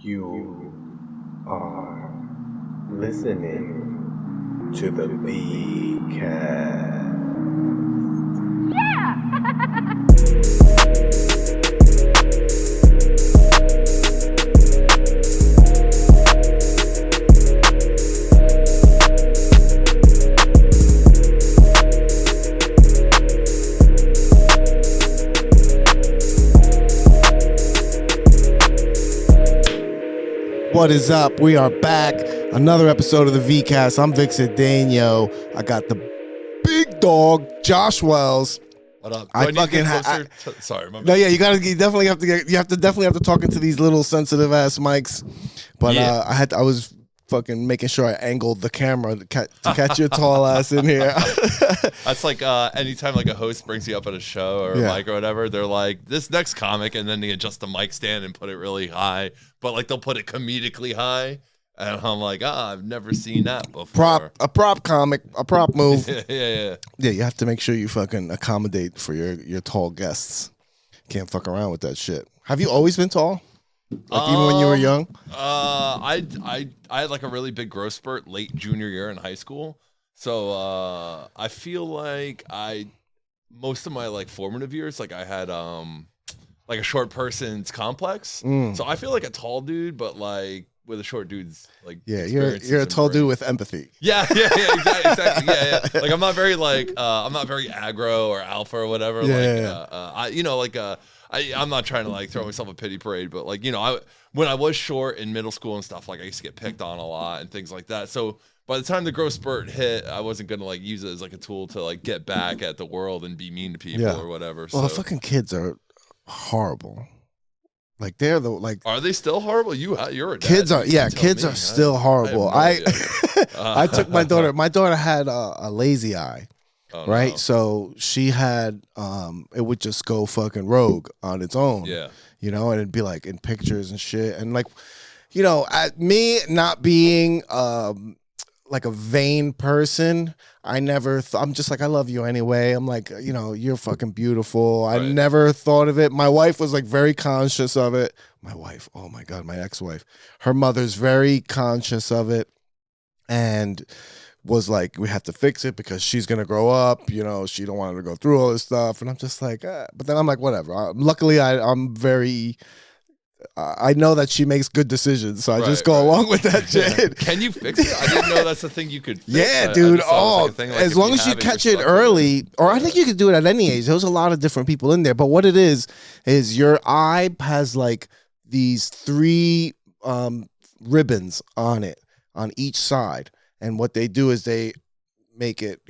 You are listening to the VCast. What is up? We are back. Another episode of the VCast. I'm Vic Cedeno. I got the big dog, Josh Wells. What up? Sorry, my no, yeah, you definitely have to talk into these little sensitive ass mics. But yeah. I was fucking making sure I angled the camera to catch your tall ass in here. That's like anytime like a host brings you up at a show or a mic or whatever, they're like, this next comic, and then they adjust the mic stand and put it really high, but like they'll put it comedically high. And I'm like, I've never seen that before. A prop move. Yeah, you have to make sure you fucking accommodate for your tall guests. Can't fuck around with that shit. Have you always been tall? Like even when you were young? I had like a really big growth spurt late junior year in high school. So I feel like most of my like formative years, like I had like a short person's complex. So I feel like a tall dude, but like with a short dude's like you're a tall dude with empathy. Yeah, exactly. Yeah. Like I'm not very aggro or alpha or whatever. I'm not trying to like throw myself a pity parade, but like, when I was short in middle school and stuff, like I used to get picked on a lot and things like that. So by the time the growth spurt hit, I wasn't going to like use it as like a tool to like get back at the world and be mean to people or whatever. Well, the fucking kids are horrible. Like they're are they still horrible? You're a dad. Kids are still horrible. I took my daughter. My daughter had a lazy eye. Oh, right, no. so she had it would just go fucking rogue on its own. And it'd be like in pictures and shit, and like, at me not being like a vain person, I'm just like, I love you anyway. I'm like, you're fucking beautiful. I never thought of it. My wife was like very conscious of it. My wife, oh my God, my ex-wife, her mother's very conscious of it, and was like, we have to fix it because she's gonna grow up. She don't want her to go through all this stuff, and I'm just like, but then I'm like, whatever. Luckily, I'm very. I know that she makes good decisions, so I just go along with that shit. Can you fix it? I didn't know that's the thing you could fix. Yeah, dude. As long as you catch it early, or I think you could do it at any age. There's a lot of different people in there, but what it is your eye has like these 3 ribbons on it on each side. And what they do is they make it,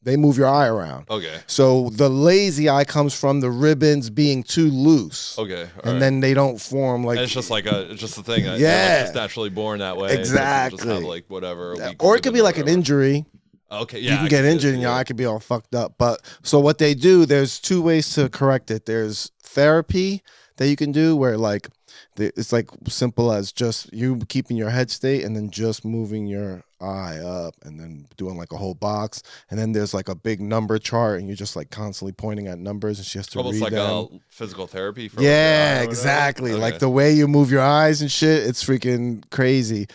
they move your eye around. Okay. So the lazy eye comes from the ribbons being too loose. Okay. Then they don't form like. And it's just a thing. Yeah. Like just naturally born that way. Exactly. Just have like whatever. Or it could be like an injury. Okay. Yeah. You can get injured and your eye could be all fucked up. But so what they do, there's 2 ways to correct it. There's therapy that you can do where like, it's like simple as just you keeping your head straight and then just moving your eye up and then doing like a whole box. And then there's like a big number chart and you're just like constantly pointing at numbers and she has to almost read like them. A physical therapy. For Exactly. Okay. Like the way you move your eyes and shit, it's freaking crazy.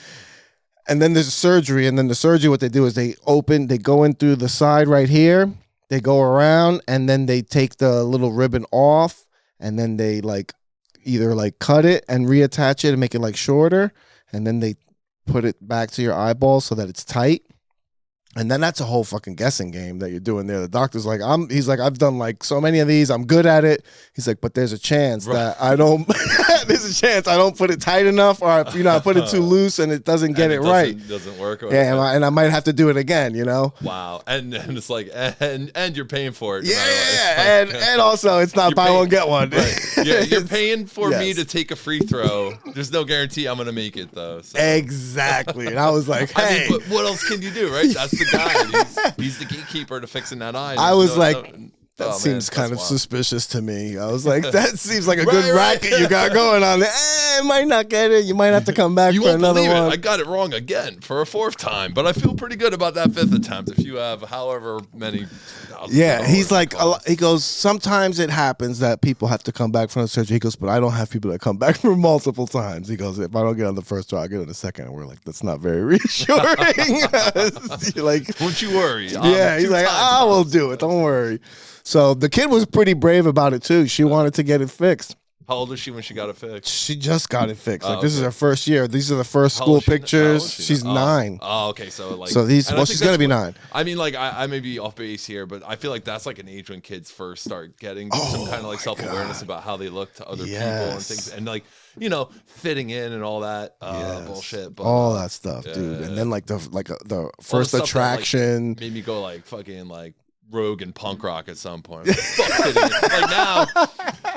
And then there's surgery. And then the surgery, what they do is they go in through the side right here. They go around and then they take the little ribbon off and then they like either like cut it and reattach it and make it like shorter, and then they put it back to your eyeball so that it's tight. And then that's a whole fucking guessing game that you're doing there. The doctor's like, he's like, I've done like so many of these, I'm good at it. He's like, but there's a chance that I don't put it tight enough, or I put it too loose and it doesn't get it right. Doesn't work. Yeah, and I might have to do it again, Wow. And it's like, and you're paying for it. Yeah. And also it's not buy one, get one. Right. Yeah, you're paying for me to take a free throw. There's no guarantee I'm going to make it though. So. Exactly. And I was like, hey. But what else can you do, right? That's the guy. He's the gatekeeper to fixing that eye. I was that seems kind of suspicious to me. I was like, that seems like a good racket you got going on there. I might not get it. You might have to come back You for won't another believe one. it. I got it wrong again for a 4th time, but I feel pretty good about that 5th attempt. If you have however many thousands Yeah, of he's dollars like, it costs. he goes, sometimes it happens that people have to come back from the surgery. He goes, but I don't have people that come back for multiple times. He goes, if I don't get on the first try, I'll get on the second. And we're like, that's not very reassuring. Like, Don't you worry. yeah, he's 2 like, times I now. will do it. Don't worry. So the kid was pretty brave about it too. She wanted to get it fixed. How old is she when she got it fixed? She just got it fixed. Like Oh, this is okay. her first year. These are the first How school old is she- how old pictures. is she She's now? 9. Oh, okay. So like, So these, and I well, think she's gonna that's be what- 9. I mean, like, I may be off base here, but I feel like that's like an age when kids first start getting some kind of like self awareness about how they look to other people and Yes. things, and like fitting in and all that bullshit. But, all that stuff, yeah, dude. yeah. And then like the All the first stuff that, like, attraction. made me go like fucking like rogue and punk rock at some point. Like, fuck fitting in. Like now,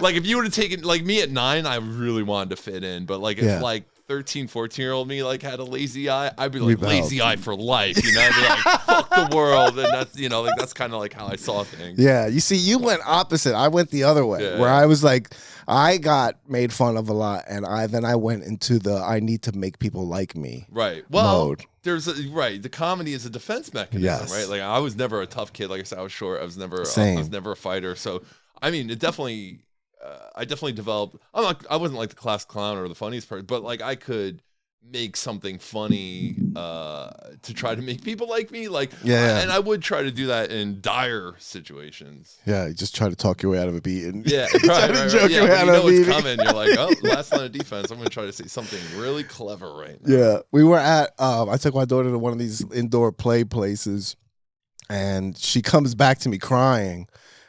like if you would have taken like me at 9, I really wanted to fit in, but like if Yeah. like 13, 14-year-old me like had a lazy eye, I'd be like Rebelled. lazy eye for life, I'd be like fuck the world, and that's like that's kind of like how I saw things. Yeah, you see, you went opposite. I went the other way, Yeah, where yeah. I was like, I got made fun of a lot, and I went into the I need to make people like me. Right. Well, Mode. there's the comedy is a defense mechanism, Yes. right? Like I was never a tough kid. Like I said, I was short. I was never Same. I was never a fighter. So I mean, it definitely I definitely developed. I wasn't like the class clown or the funniest person, but like I could make something funny to try to make people like me. Like Yeah. and I would try to do that in dire situations. Yeah, you just try to talk your way out of a beating. Yeah, Try right, to right, joke right. your Yeah, way out when you know of a what's beating. coming, you're like, oh, last line of defense. I'm gonna try to say something really clever right now. Yeah, we were at. I took my daughter to one of these indoor play places, and she comes back to me crying,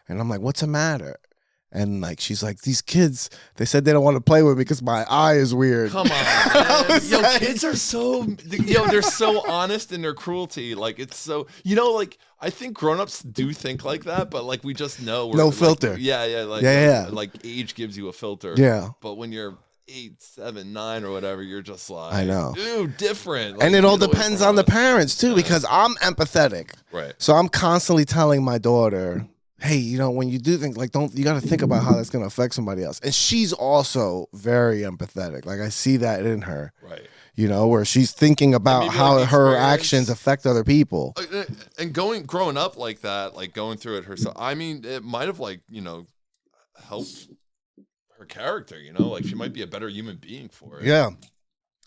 and I'm like, "What's the matter?" And like she's like, "These kids, they said they don't want to play with me because my eye is weird." Come on, man. was Yo, like- kids are so they're so honest in their cruelty. Like it's so like I think grown-ups do think like that, but like we just know we're No like, filter. Yeah, like Yeah. like age gives you a filter. Yeah. But when you're 8, 7, 9 or whatever, you're just like I know. Dude, different. Like, And it all get away depends from on the us. parents too, because I'm empathetic. Right. So I'm constantly telling my daughter, hey, when you do things, like, you got to think about how that's going to affect somebody else. And she's also very empathetic. Like, I see that in her, Right. where she's thinking about maybe, how like, the her experience- actions affect other people. And growing up like that, like going through it herself, I mean, it might have like, helped her character, like she might be a better human being for it. Yeah.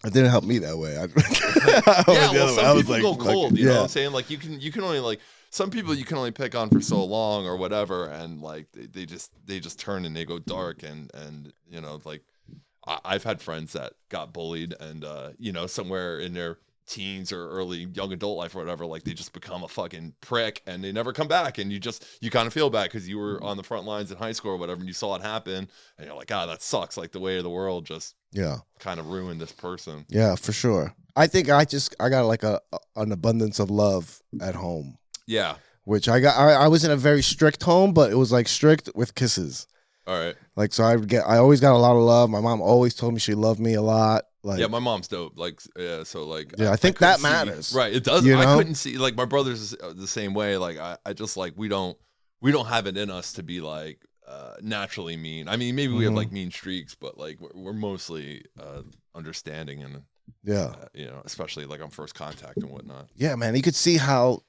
It didn't help me that way. I Yeah, well, some people go like, cold, you know yeah. what I'm saying? Like you can only like some people you can only pick on for so long or whatever, and like they just turn and they go dark and like I've had friends that got bullied and somewhere in their teens or early young adult life or whatever, like they just become a fucking prick and they never come back, and you kind of feel bad because you were on the front lines in high school or whatever and you saw it happen and you're like, that sucks, like the way of the world just kind of ruined this person. Yeah, for sure. I think I got like an abundance of love at home. Yeah. Which I was in a very strict home, but it was like strict with kisses. All right. Like, so I always got a lot of love. My mom always told me she loved me a lot. Like, Yeah, my mom's dope. Like, so like, Yeah, I think couldn't that see- matters. Right, it does. You I know? couldn't see like my brother's the same way. Like, I just like we don't have it in us to be like naturally mean. I mean, maybe we have like mean streaks, but like we're mostly understanding and yeah, especially like on first contact and whatnot. yeah, man. You could see how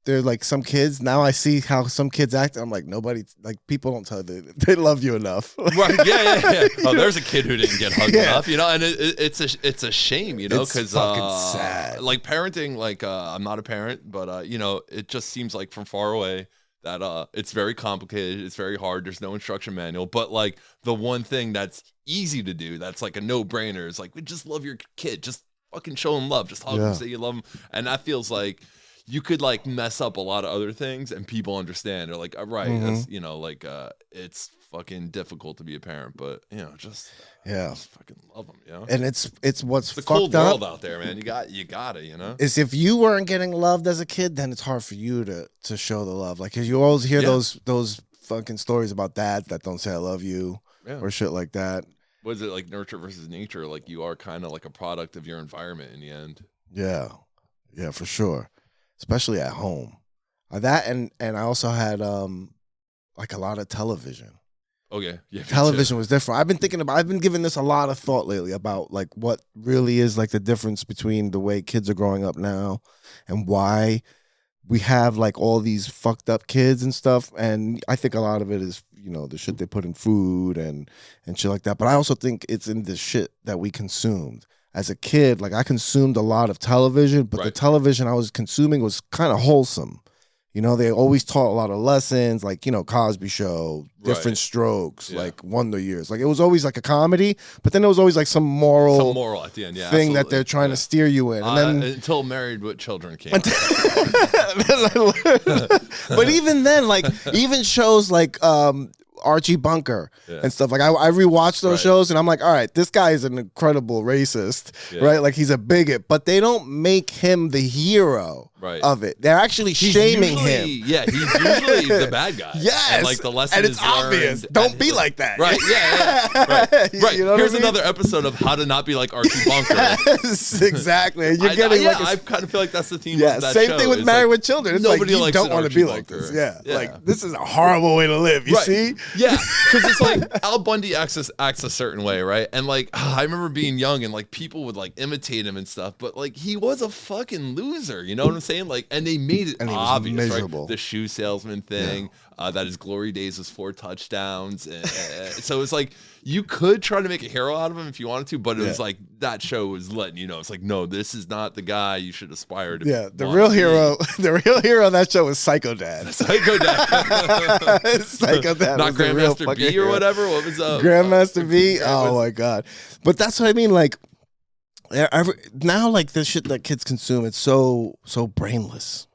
they're like some kids. Now I see how some kids act. I'm like, nobody, like people don't tell you they love you enough. Right? Yeah. Oh, there's a kid who didn't get hugged Yeah. enough, and it's a shame, It's because fucking sad. like parenting, like I'm not a parent, but it just seems like from far away that it's very complicated, it's very hard. There's no instruction manual, but like the one thing that's easy to do, that's like a no-brainer, is like just love your kid, just fucking show them love, just hug them, say you love them, and that feels like. You could like mess up a lot of other things and people understand. They're like, right, that's, like it's fucking difficult to be a parent, but just fucking love them, And it's what's It's a fucked cold up world out there, man. You gotta, is if you weren't getting loved as a kid, then it's hard for you to show the love. Like, 'cause you always hear those fucking stories about dads that don't say I love you or shit like that. Was it like nurture versus nature? Like you are kind of like a product of your environment in the end. Yeah, for sure. Especially at home. That and I also had like a lot of television. Okay. Yeah. Television was different. I've been giving this a lot of thought lately about like what really is like the difference between the way kids are growing up now and why we have like all these fucked up kids and stuff. And I think a lot of it is, you know, the shit they put in food and shit like that. But I also think it's in the shit that we consumed. As a kid, like I consumed a lot of television, but the television I was consuming was kind of wholesome. You know, they always taught a lot of lessons, like, you know, Cosby Show, Different Strokes, like Wonder Years. Like, it was always like a comedy, but then there was always like some moral at the end, thing that they're trying to steer you in. And then until Married with Children came. But even then, like, even shows like Archie Bunker and stuff. Like, I rewatched those shows and I'm like, all right, this guy is an incredible racist, right? Like, he's a bigot, but they don't make him the hero of it. They're actually shaming him. Yeah, he's usually the bad guy. Yes. And like the lesson and it's is obvious. Don't be like that. Right, right. You know Here's what I mean? another episode of how to not be like Archie Bunker. Yes, exactly. And you're getting I kind of feel like that's the theme of that same show. thing with Married with Children. It's nobody like, you likes don't want to be like Bunker. this. Yeah. Like, this is a horrible way to live. You see? Yeah, because it's like Al Bundy acts a certain way, right? And like I remember being young and like people would like imitate him and stuff, but like he was a fucking loser. You know what I'm saying? Like, and they made it obvious, miserable. Right? The shoe salesman thing, that his glory days was 4 touchdowns. So it's like you could try to make a hero out of him if you wanted to, but it was like that show was letting you know it's like, no, this is not the guy you should aspire to. Yeah, the real hero of that show was Psycho Dad. Psycho Dad. Psycho Dad. Not Grandmaster B or whatever. What was up? Grandmaster B. Oh my god! But that's what I mean. Like now, like the shit that kids consume, it's so brainless.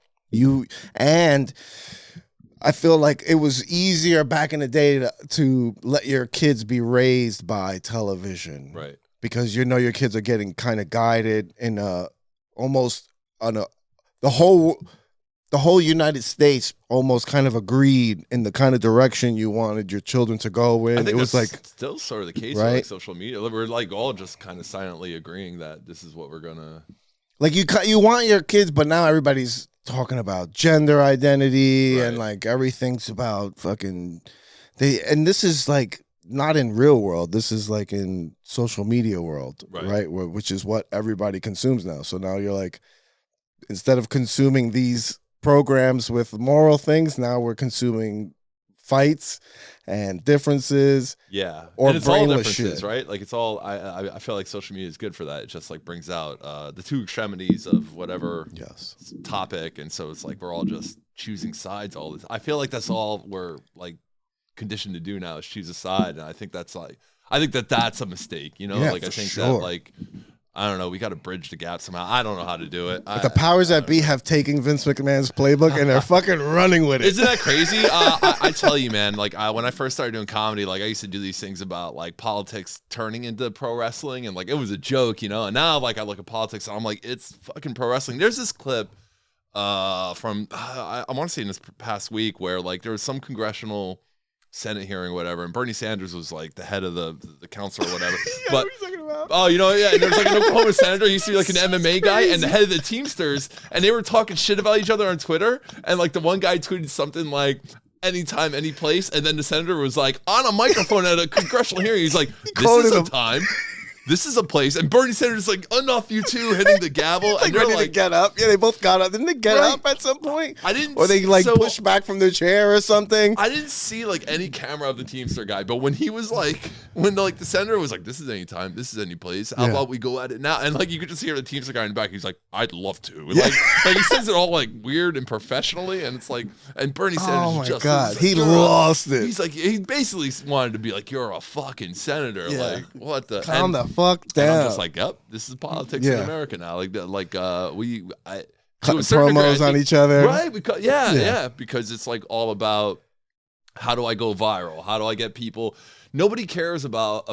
I feel like it was easier back in the day to let your kids be raised by television, right? Because you know your kids are getting kind of guided in the whole United States almost kind of agreed in the kind of direction you wanted your children to go in. I think it was like still sort of the case with like social media. We're like all just kind of silently agreeing that this is what we're gonna. Like you want your kids, but now everybody's talking about gender identity and like everything's about fucking and this is like not in real world. This is like in social media world, right? Which is what everybody consumes now. So now you're like, instead of consuming these programs with moral things, now we're consuming fights and differences. Yeah. Or and it's all brainless differences, shit. right? Like it's all I feel like social media is good for that. It just like brings out the two extremities of whatever topic. And so it's like we're all just choosing sides all this. I feel like that's all we're like conditioned to do now is choose a side. And I think that's that's a mistake, you know? Like I think that like I don't know. We got to bridge the gap somehow. I don't know how to do it. But the powers that be have taken Vince McMahon's playbook and they're fucking running with it. Isn't that crazy? I tell you, man. Like when I first started doing comedy, like I used to do these things about like politics turning into pro wrestling, and like it was a joke, you know. And now, like I look at politics, and I'm like, it's fucking pro wrestling. There's this clip from I want to say in this past week where like there was some congressional Senate hearing or whatever, and Bernie Sanders was like the head of the council or whatever. But oh, you know, and there was like an Oklahoma senator. He used to be like an MMA guy and the head of the Teamsters, and they were talking shit about each other on Twitter. And like the one guy tweeted something like, "Anytime, any place," and then the senator was like on a microphone at a congressional hearing. He's like, "This is a time." This is a place, and Bernie Sanders like, enough, you two, hitting the gavel, and they're ready to get up. Yeah, they both got up. Didn't they get up at some point? I didn't. Or they like pushed back from their chair or something. I didn't see like any camera of the Teamster guy, but when he was like, when like the senator was like, "This is any time, this is any place. How about we go at it now?" And like you could just hear the Teamster guy in the back. He's like, "I'd love to." Like he says it all like weird and professionally, and it's like, and Bernie Sanders. Oh my just god, like, he lost it. He's like, he basically wanted to be like, "You're a fucking senator." Like what the? Calm the fuck down. Like, yep, this is politics in America now. Like cutting promos on each other, right? Because because it's like all about how do I go viral? How do I get people? Nobody cares about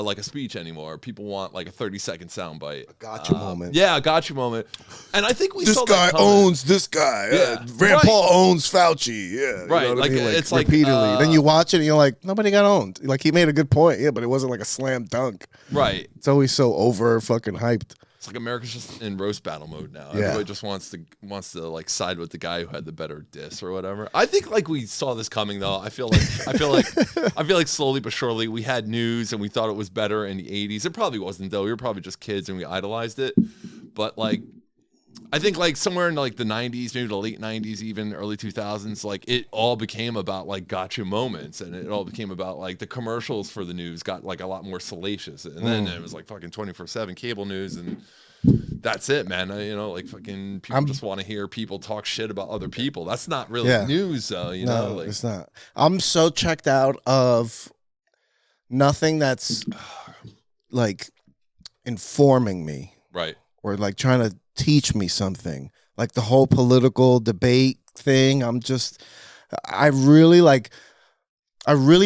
like a speech anymore. People want like a 30-second soundbite. A gotcha moment. Yeah, a gotcha moment. And I think this guy owns this guy. Rand Paul owns Fauci. Yeah, right. You know like I mean? it's repeatedly. Like then you watch it and you're like, nobody got owned. Like he made a good point. Yeah, but it wasn't like a slam dunk. Right. It's always so over fucking hyped. It's like America's just in roast battle mode now. Yeah. Everybody just wants to like side with the guy who had the better diss or whatever. I think like we saw this coming though. I feel like slowly but surely we had news and we thought it was better in the 80s. It probably wasn't though. We were probably just kids and we idolized it. But like I think like somewhere in like the 90s, maybe the late 90s, even early 2000s, like it all became about like gotcha moments, and it all became about like the commercials for the news got like a lot more salacious, and then it was like fucking 24/7 cable news, and that's it, man. You know, like fucking people just want to hear people talk shit about other people. That's not really news, though. You know, like, it's not. I'm so checked out of nothing that's like informing me, right, or like trying to teach me something, like the whole political debate thing. I really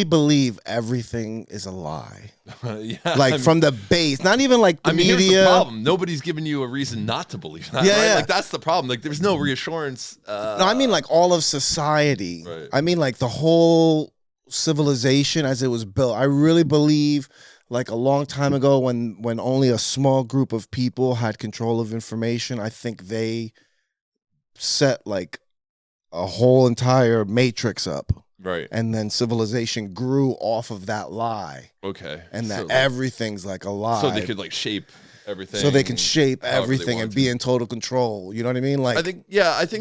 believe everything is a lie. yeah, Like from the base, not even like the media. Here's the problem. Nobody's giving you a reason not to believe that. Yeah, right? yeah. Like that's the problem. Like there's no reassurance. No, I mean like all of society. Right. I mean like the whole civilization as it was built. I really believe like a long time ago when only a small group of people had control of information, I think they set like a whole entire matrix up. Right. And then civilization grew off of that lie. Okay. And that So, everything's like a lie. so they could like shape everything. So they can shape however they everything and want be to. in total control. You know what I mean? Like I think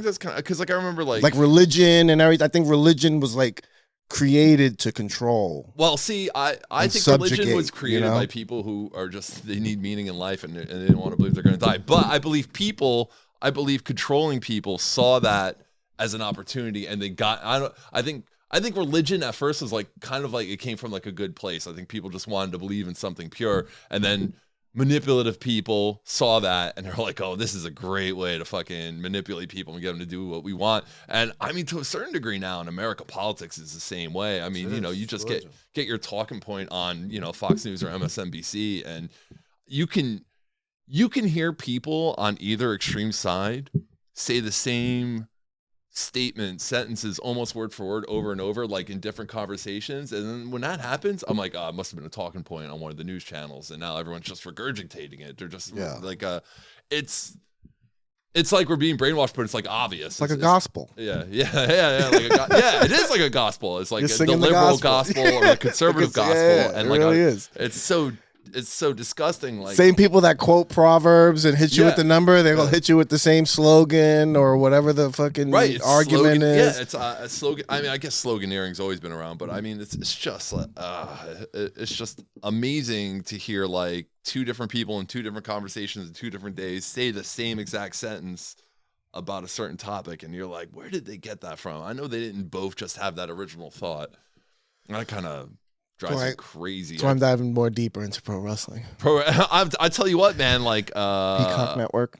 that's kind of because like I remember like religion and everything. I think religion was like created to control. Well, see, I And think religion subjugate, was created you know? by people who are just they need meaning in life and they didn't want to believe they're going to die. But I believe controlling people saw that as an opportunity, and they got. I think religion at first was like kind of like it came from like a good place. I think people just wanted to believe in something pure, and then manipulative people saw that and they're like, oh, this is a great way to fucking manipulate people and get them to do what we want. And I mean, to a certain degree now in America, politics is the same way. I mean, you know, you just get your talking point on, you know, Fox News or MSNBC, and you can hear people on either extreme side say the same sentences almost word for word over and over, like in different conversations. And then when that happens, I'm like, oh, it must have been a talking point on one of the news channels, and now everyone's just regurgitating it. They're just like it's like we're being brainwashed, but it's like obvious. It's like a gospel. Yeah. Like it is like a gospel. It's like You're the singing the liberal gospel. gospel or the conservative gospel. And it like really is. It's so disgusting. Like Same people that quote proverbs and hit you with the number, they're gonna hit you with the same slogan or whatever the fucking argument is. Yeah, it's a slogan. I mean, I guess sloganeering's always been around, but I mean, it's just like it's just amazing to hear like two different people in two different conversations in 2 different days say the same exact sentence about a certain topic, and you're like, where did they get that from? I know they didn't both just have that original thought. And that kind of drives me crazy. So I'm diving more deeper into pro wrestling. I tell you what, man, like Peacock Network.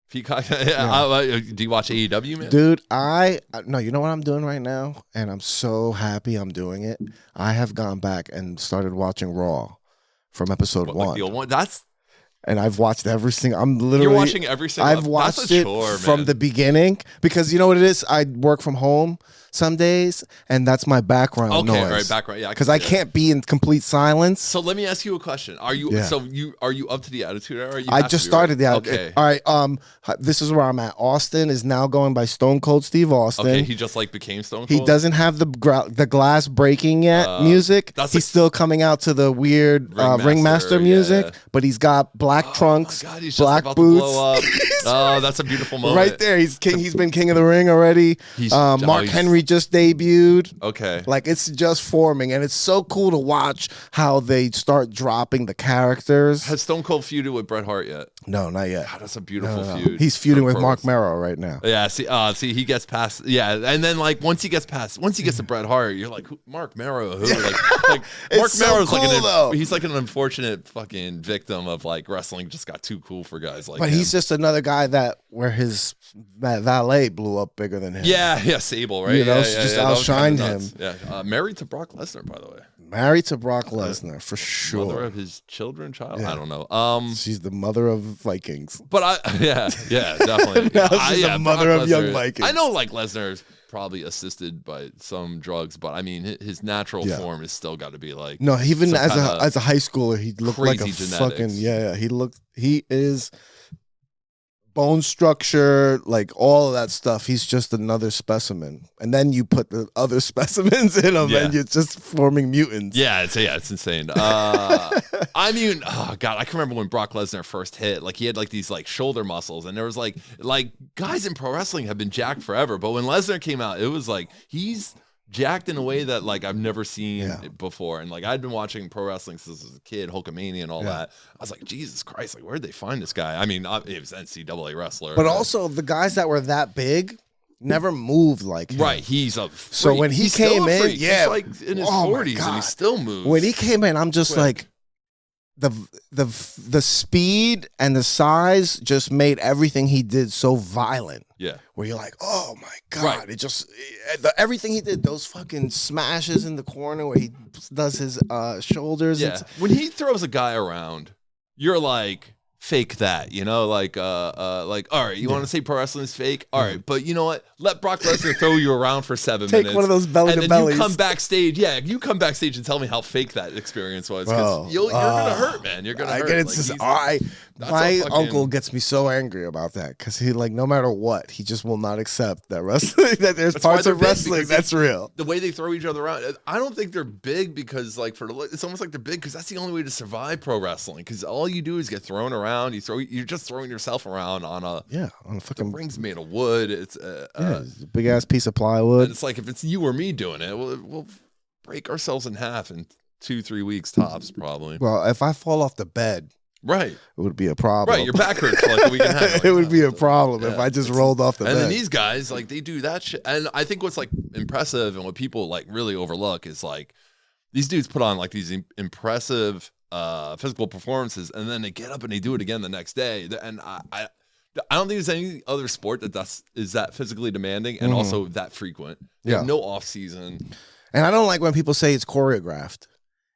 Peacock. Yeah. Do you watch AEW, man? Dude, no, you know what I'm doing right now? And I'm so happy I'm doing it. I have gone back and started watching Raw from episode 1. Like the old one? And I've watched every single. I'm literally. You're watching every single. I've watched it from the beginning because you know what it is. I work from home some days, and that's my background noise. Okay, right, background. Yeah, because I can't be in complete silence. So let me ask you a question. Are you are you up to the Attitude Era? I just started the Attitude. Okay. All right. This is where I'm at. Austin is now going by Stone Cold Steve Austin. Okay, he just like became Stone Cold. He doesn't have the glass breaking yet music. He's still coming out to the weird Ringmaster music, but he's got black trunks, God, he's black just about boots. To blow up. Oh, that's a beautiful moment. Right there, he's king. He's been King of the Ring already. Mark Henry just debuted. Okay, like it's just forming, and it's so cool to watch how they start dropping the characters. Has Stone Cold feuded with Bret Hart yet? No, not yet. God, that's a beautiful feud. He's feuding with Mark Merrow right now. Yeah, see, he gets past. Yeah, and then like once he gets to Bret Hart, you're like, Mark Merrow, who? Like Mark Merrow's cool, he's like an unfortunate fucking victim of like wrestling just got too cool for guys like. But him. he's just another guy where his valet blew up bigger than him. Yeah, Sable, right? You know, yeah, just outshined him. Yeah, married to Brock Lesnar, by the way. Married to Brock Lesnar for sure. Mother of his children, child. Yeah. I don't know. She's the mother of Vikings. But yeah, definitely. She's the mother of young Vikings. I know, like Lesnar probably assisted by some drugs, but I mean, his natural form is still got to be like no. Even as a high schooler, he looked like a genetics. fucking He is bone structure, like all of that stuff. He's just another specimen, and then you put the other specimens in him, and you're just forming mutants. Yeah, it's insane. I mean, oh god, I can remember when Brock Lesnar first hit. Like he had like these like shoulder muscles, and there was like guys in pro wrestling have been jacked forever, but when Lesnar came out, it was like he's jacked in a way that like I've never seen before. And like I'd been watching pro wrestling since I was a kid, Hulkamania and all that. I was like, Jesus Christ, like where'd they find this guy? I mean, it was NCAA wrestler, but also the guys that were that big never moved like him. Right, he's a freak. So when he came in, he's like in his 40s and he still moves. When he came in, I'm just like the speed and the size just made everything he did so violent. Yeah. Where you're like, oh my God. It just, everything he did, those fucking smashes in the corner where he does his shoulders. Yeah. When he throws a guy around, you're like, fake that, you know, like, all right, you want to say pro wrestling is fake? All right, but you know what? Let Brock Lesnar throw you around for 7 minutes. Take one of those belly to bellies. And then you come backstage. Yeah, you come backstage and tell me how fake that experience was. Because you're going to hurt, man. You're going to hurt. My uncle gets me so angry about that because he, like, no matter what, he just will not accept that wrestling, that there's parts of wrestling that's real. The way they throw each other around, I don't think they're big because, like, it's almost like they're big because that's the only way to survive pro wrestling. Because all you do is get thrown around. You're just throwing yourself around on a fucking ring's made of wood. It's a big ass piece of plywood. It's like if it's you or me doing it, we'll break ourselves in half in 2-3 weeks tops, probably. Well, if I fall off the bed, it would be a problem. Right, your back hurts for like a week and a half. It would be a problem if I just rolled off the bed. And then these guys, like, they do that shit. And I think what's like impressive and what people like really overlook is like these dudes put on like these impressive physical performances, and then they get up and they do it again the next day. And I don't think there's any other sport that is that physically demanding and also that frequent. They have no off season. And I don't like when people say it's choreographed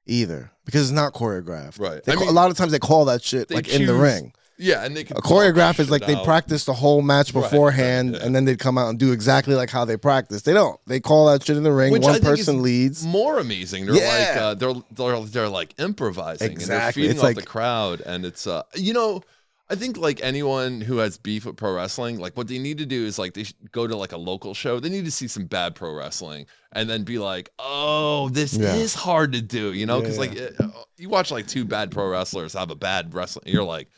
either, because it's not choreographed. Right. A lot of times they call that shit like in the ring. Yeah, and they can a choreograph is like they practice the whole match beforehand, and then they'd come out and do exactly like how they practice. They don't. They call that shit in the ring. One person leads. More amazing. They're like they're like improvising. Exactly. And they're feeding off the crowd, and it's you know. I think like anyone who has beef with pro wrestling, like what they need to do is like they should go to like a local show. They need to see some bad pro wrestling and then be like, oh, this is hard to do, you know? Because like you watch like two bad pro wrestlers have a bad wrestling, you're like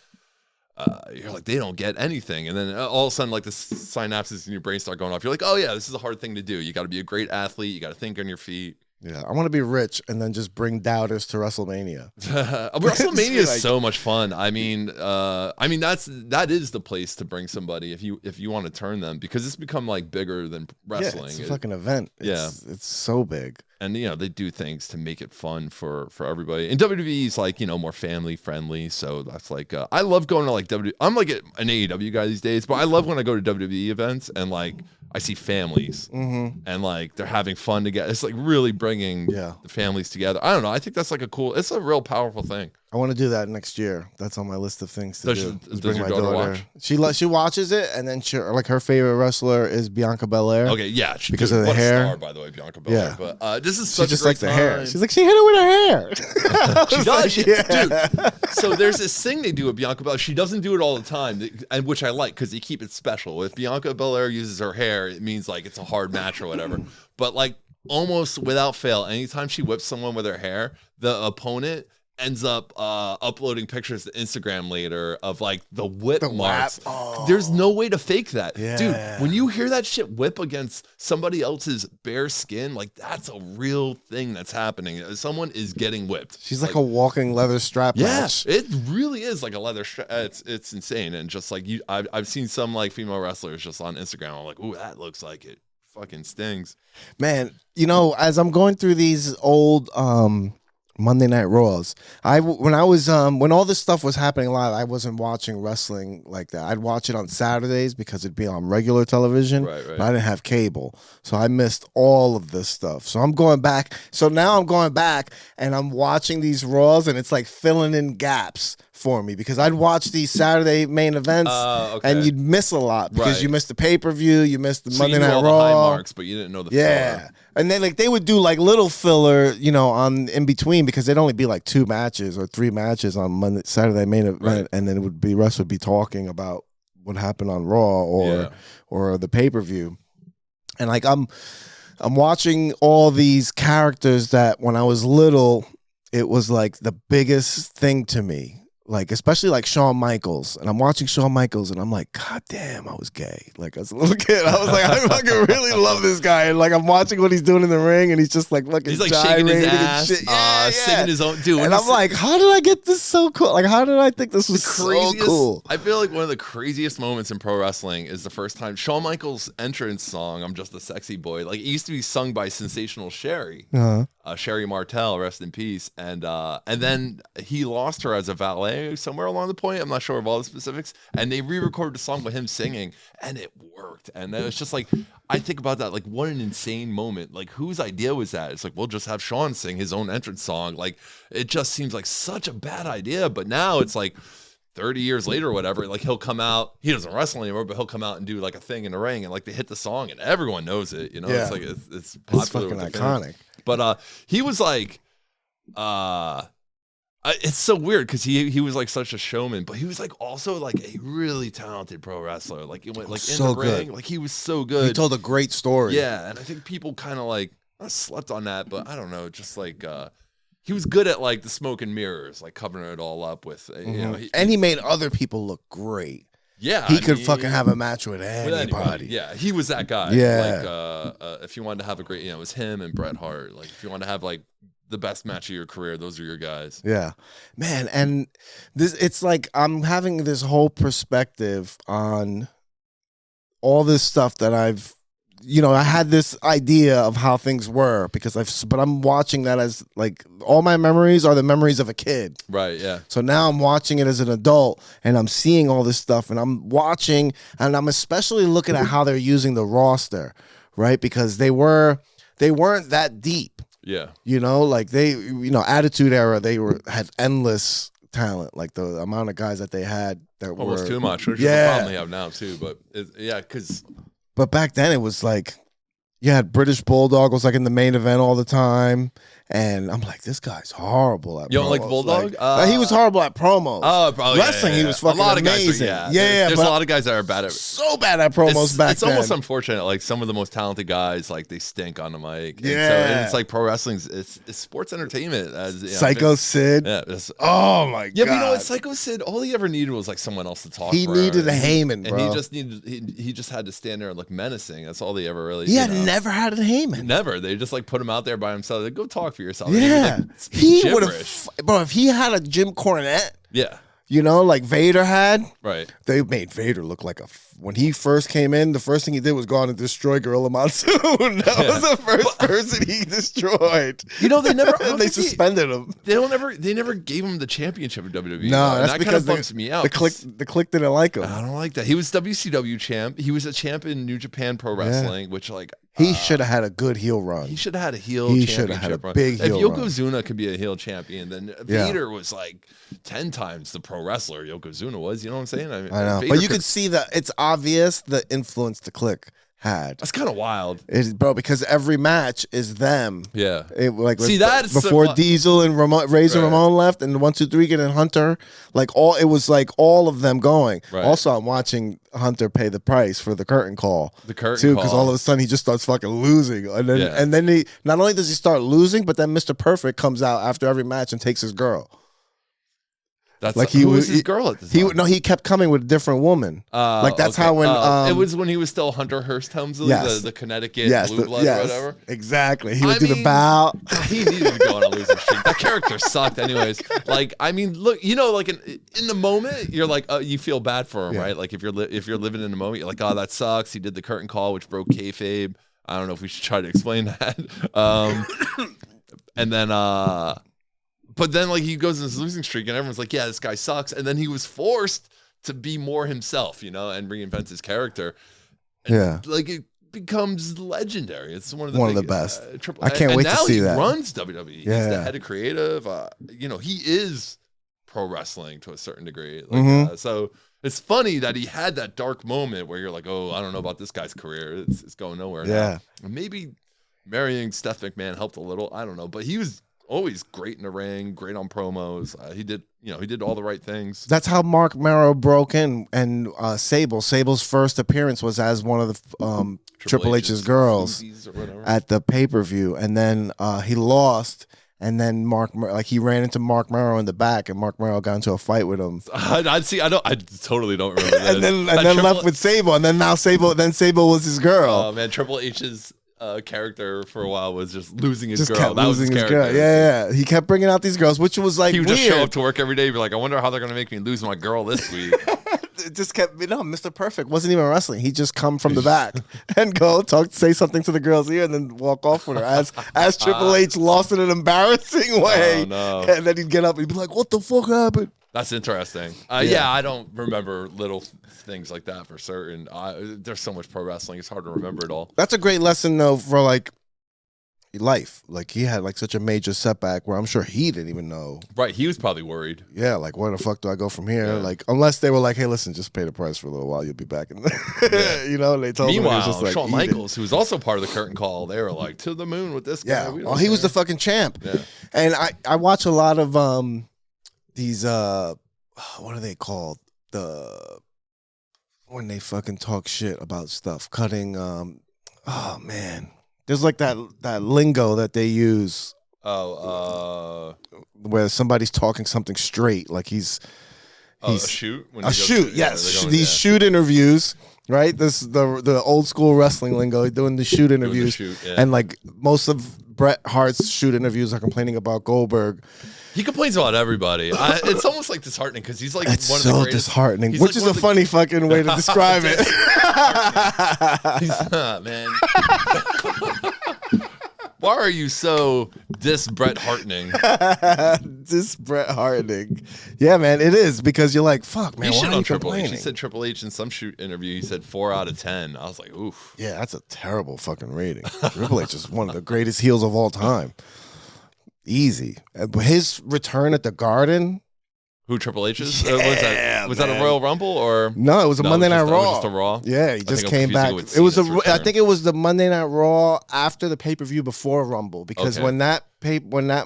they don't get anything, and then all of a sudden like the synapses in your brain start going off. You're like, oh yeah, this is a hard thing to do. You got to be a great athlete. You got to think on your feet. Yeah, I want to be rich and then just bring doubters to WrestleMania. WrestleMania is so much fun. I mean that is the place to bring somebody if you want to turn them, because it's become like bigger than wrestling. Yeah, it's a fucking event. It's so big. And you know they do things to make it fun for everybody. And WWE is like, you know, more family friendly, so that's like I love going to like WWE. I'm like an AEW guy these days, but I love when I go to WWE events and like I see families and like they're having fun together. It's like really bringing the families together. I don't know. I think that's like it's a real powerful thing. I want to do that next year. That's on my list of things to do. Does your daughter watch? She watches it, and then like her favorite wrestler is Bianca Belair. Okay, yeah, because of the hair. Star, by the way, Bianca Belair. Yeah, but this is such she just a great likes the time. hair. She's like, she hit her with her hair. She does, dude. So there's this thing they do with Bianca Belair. She doesn't do it all the time, and which I like because they keep it special. If Bianca Belair uses her hair, it means like it's a hard match or whatever. But like almost without fail, anytime she whips someone with her hair, the opponent ends up uploading pictures to Instagram later of like the whip marks. There's no way to fake that. Dude, when you hear that shit whip against somebody else's bare skin, like that's a real thing that's happening. Someone is getting whipped. She's like a walking leather strap match. It really is like a leather strap. It's insane. And just like I've seen some like female wrestlers just on Instagram. I'm like, ooh, that looks like it fucking stings. Man, you know, as I'm going through these old Monday Night Raws, when all this stuff was happening live, I wasn't watching wrestling like that. I'd watch it on Saturdays because it'd be on regular television. Right. But I didn't have cable, so I missed all of this stuff. So I'm going back. So now I'm going back and I'm watching these Raws, and it's like filling in gaps for me because I'd watch these Saturday main events and you'd miss a lot because you missed the pay-per-view, you missed the Monday Night all Raw. The high marks, but you didn't know the filler. And then like they would do like little filler, you know, on in between because they'd only be like 2 matches or 3 matches on Monday Saturday main event, and then it would be Russ would be talking about what happened on Raw or the pay-per-view. And like I'm watching all these characters that when I was little, it was like the biggest thing to me. Like, especially like Shawn Michaels. And I'm watching Shawn Michaels and I'm like, God damn, I was gay. Like, as a little kid, I was like, I fucking really love this guy. And like, I'm watching what he's doing in the ring and he's just like fucking shaking his ass, and shit. singing his own dude. And I'm like, how did I get this so cool? Like, how did I think this was so cool? I feel like one of the craziest moments in pro wrestling is the first time Shawn Michaels' entrance song, I'm Just a Sexy Boy. Like, it used to be sung by Sensational Sherry. Sherry Martel, rest in peace. And then he lost her as a valet somewhere along the point. I'm not sure of all the specifics. And they re-recorded the song with him singing, and it worked. And it's just like, I think about that, like, what an insane moment. Like, whose idea was that? It's like, we'll just have Shawn sing his own entrance song. Like, it just seems like such a bad idea. But now it's like 30 years later or whatever, like he'll come out, he doesn't wrestle anymore, but he'll come out and do like a thing in the ring and like they hit the song and everyone knows it, you know? It's like, it's popular. It's fucking iconic. But he was like, it's so weird because he was like such a showman, but he was like also like a really talented pro wrestler. Like it went like in the ring, like he was so good. He told a great story. Yeah, and I think people kind of like slept on that, but I don't know, just like he was good at like the smoke and mirrors, like covering it all up with, you know. And he made other people look great. Yeah, he could fucking have a match with anybody. Yeah, he was that guy. Yeah, like if you wanted to have a great, it was him and Bret Hart. Like if you want to have like the best match of your career, those are your guys. Yeah, man. And it's like I'm having this whole perspective on all this stuff that I've, I had this idea of how things were but I'm watching that as like all my memories are the memories of a kid. Right. Yeah. So now I'm watching it as an adult and I'm seeing all this stuff and I'm watching and I'm especially looking at how they're using the roster, right? Because they weren't that deep. Yeah. Like Attitude Era, had endless talent, like the amount of guys that they had that almost were too much, which is the problem they have now too. But But back then it was like you had British Bulldog was like in the main event all the time. And I'm like, this guy's horrible at promos. You don't like Bulldog? He was horrible at promos. Oh, probably. Wrestling, he was fucking amazing. There's a lot of guys that are bad at so bad at promos back then. It's almost unfortunate. Like some of the most talented guys, like they stink on the mic. And it's like pro wrestling. It's sports entertainment. Psycho Sid. Yeah. Oh my god. Yeah, but you know what? Psycho Sid. All he ever needed was like someone else to talk. He needed a Heyman, bro. And he just had to stand there and look menacing. That's all they ever really. He had never had a Heyman. Never. They just like put him out there by himself. Like, go talk for yourself. Yeah. He would have, bro. If he had a Jim Cornette, like Vader had, right? They made Vader look like when he first came in, the first thing he did was go on and destroy Gorilla Monsoon. That was the first person he destroyed. They never they suspended him. They never gave him the championship of WWE. No, that's that because kind of bumps me out. The click didn't like him. I don't like that. He was WCW champ. He was a champ in New Japan Pro Wrestling, which like he should have had a good heel run. He should have had a heel. He should have had a big heel run. If Yokozuna could be a heel champion, then Vader was like 10 times the pro wrestler Yokozuna was. You know what I'm saying? I know, but you could see that it's obvious the influence the Click had. That's kind of wild, bro. Because every match is them. Yeah. That's before Diesel and Razor Ramon left, and 1, 2, 3 getting Hunter. It was like all of them going. Right. Also, I'm watching Hunter pay the price for the curtain call. Too, because all of a sudden he just starts fucking losing, and then he not only does he start losing, but then Mr. Perfect comes out after every match and takes his girl. That's like who was his girl at the time? He kept coming with a different woman. That's how when it was when he was still Hunter Hearst Helmsley, the Connecticut blue blood or whatever. Exactly. He would do the bow. He needed to go on a losing streak. That character sucked, anyways. Like, I mean, look, like in the moment, you're like, you feel bad for him, right? Like if you're living in the moment, you're like, oh, that sucks. He did the curtain call, which broke kayfabe. I don't know if we should try to explain that. And then. But then, like, he goes in his losing streak, and everyone's like, yeah, this guy sucks. And then he was forced to be more himself, and reinvent his character. And, like, it becomes legendary. It's one of the best. I can't wait to see that. Now he runs WWE. He's the head of creative. He is pro wrestling to a certain degree. Like, Mhm. so it's funny that he had that dark moment where you're like, oh, I don't know about this guy's career. It's going nowhere Yeah. now. And maybe marrying Steph McMahon helped a little. I don't know, but he was always great in the ring, great on promos. He did all the right things. That's how Mark Merrow broke in, and Sable. Sable's first appearance was as one of the Triple H's girls or whatever. at the pay-per-view, and then he lost, and then he ran into Mark Merrow in the back, and Mark Merrow got into a fight with him. I totally don't remember that. and then left with Sable, and then Sable was his girl. Oh man, Triple H's character for a while was just losing his Just girl. kept That was losing his his character. girl. Yeah. He kept bringing out these girls, which was like He would weird. just show up to work every day and be like, I wonder how they're going to make me lose my girl this week. It just kept, Mr. Perfect wasn't even wrestling. He just come from the back and go say something to the girl's ear and then walk off with her as Triple H lost in an embarrassing way. Oh, no. And then he'd get up and he'd be like, what the fuck happened? That's interesting. Yeah, I don't remember little things like that for certain. There's so much pro wrestling. It's hard to remember it all. That's a great lesson, though, for like life. Like he had like such a major setback where I'm sure he didn't even know. Right. He was probably worried. Yeah, like where the fuck do I go from here? Yeah. Like unless they were like, hey, listen, just pay the price for a little while, you'll be back. And you know, and they told him he Meanwhile, was just like, Shawn eat it. Michaels, who was also part of the curtain call, they were like, to the moon with this guy. Yeah, We well, don't he was care. the fucking champ. Yeah. And I watch a lot of these what are they called? When they fucking talk shit about stuff, cutting oh man. There's like that lingo that they use where somebody's talking something straight, like he's a shoot? When a you go shoot, to- yeah, yes. they're going- These yeah. shoot interviews, right? This the old school wrestling lingo, doing the shoot Doing the interviews. shoot, yeah. And like most of Bret Hart's shoot interviews are complaining about Goldberg. He complains about everybody. It's almost like disheartening because he's like It's one of so the greatest. disheartening, he's which like is one a of the- funny fucking way to describe it. Man. Why are you so Bret Hartening? This Bret Harting. Yeah, man, it is because you're like, fuck, man, He why shit are you on Triple H. complaining? He said Triple H in some shoot interview. He said 4 out of 10. I was like, oof. Yeah, that's a terrible fucking rating. Triple H is one of the greatest heels of all time. Easy. But his return at the Garden. Who Triple H's? Yeah, was that a man. Royal Rumble or? No, it was a No, Monday it Night was Raw. just a Raw? Yeah, he I just think I'm came back. confusing it with It was Cena's I return. think it was the Monday Night Raw after the pay-per-view before Rumble because Okay. when that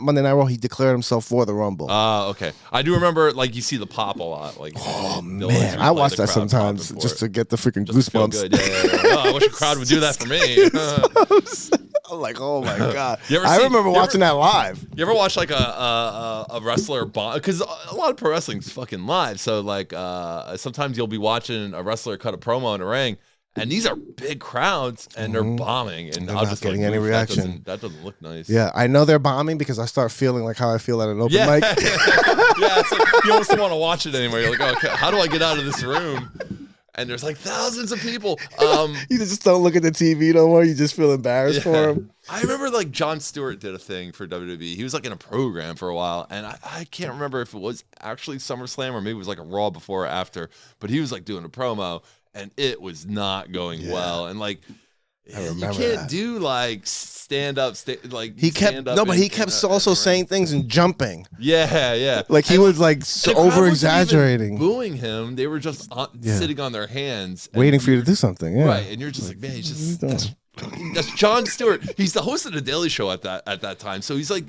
Monday Night Raw, he declared himself for the Rumble. Okay. I do remember, like, you see the pop a lot. Like, Oh they'll always man, I replay watch the that crowd sometimes popping for just it. to get the freaking Just to feel goosebumps. good. Yeah. Oh, I wish a crowd would do that for me. I'm like, oh my god! You ever I see- remember you ever- watching that live. You ever watch like a wrestler bomb? Because a lot of pro wrestling's fucking live. So like sometimes you'll be watching a wrestler cut a promo in a ring, and these are big crowds, and they're bombing, and They're I'll not just getting like, any "Oof, reaction." That doesn't look nice. Yeah, I know they're bombing because I start feeling like how I feel at an open Yeah, mic. yeah. It's like you almost don't want to watch it anymore. You're like, oh, okay, how do I get out of this room? And there's like thousands of people. You just don't look at the TV no more. You just feel embarrassed for him. I remember like Jon Stewart did a thing for WWE. He was like in a program for a while, and I can't remember if it was actually SummerSlam or maybe it was like a Raw before or after. But he was like doing a promo, and it was not going well. And like, I you remember can't that. do like stand up, He kept stand up but he and- kept and, also and- saying things and jumping. yeah. Like he was like The crowd wasn't over even exaggerating, booing him. They were just sitting on their hands, and waiting for you to do something. Yeah, right. And you're just like, man, he's just. That's Jon Stewart. He's the host of the Daily Show at that time, so he's like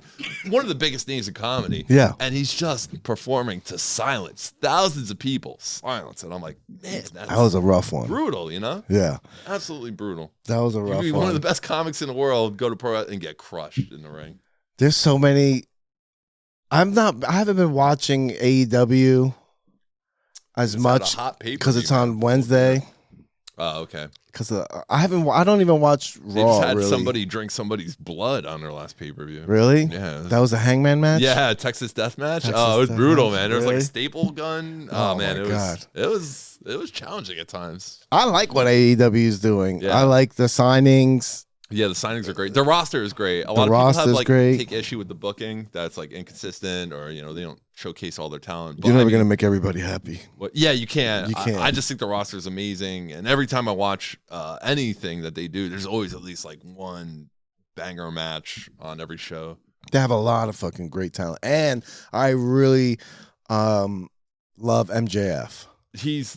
one of the biggest names in comedy. Yeah. and he's just performing to silence thousands of people, silence, and I'm like, man, that's that was a rough one. brutal. You know, Yeah, absolutely brutal. that was a You rough be one. one of the best comics in the world, go to pro and get crushed in the ring. There's so many. I haven't been watching AEW as It's not much a hot pay-per-view, because it's on Wednesday. Oh, okay. Because I don't even watch They Raw. just had really. somebody drink somebody's blood on their last pay-per-view. Really? Yeah. That was a Hangman match. Yeah, Texas Death Match. Texas Oh, it was Death brutal, Match, man. There was like really? a staple gun. Oh, Oh, man, my God. it was challenging at times. I like what AEW is doing. Yeah. I like the signings. Yeah, the signings are great. The roster is great. A lot of people roster's have like great. take issue with the booking that's like inconsistent, or they don't showcase all their talent. But You're I never mean, gonna make everybody happy. yeah, you can't. You can't. I just think the roster is amazing, and every time I watch anything that they do, there's always at least like one banger match on every show. They have a lot of fucking great talent, and I really love MJF. He's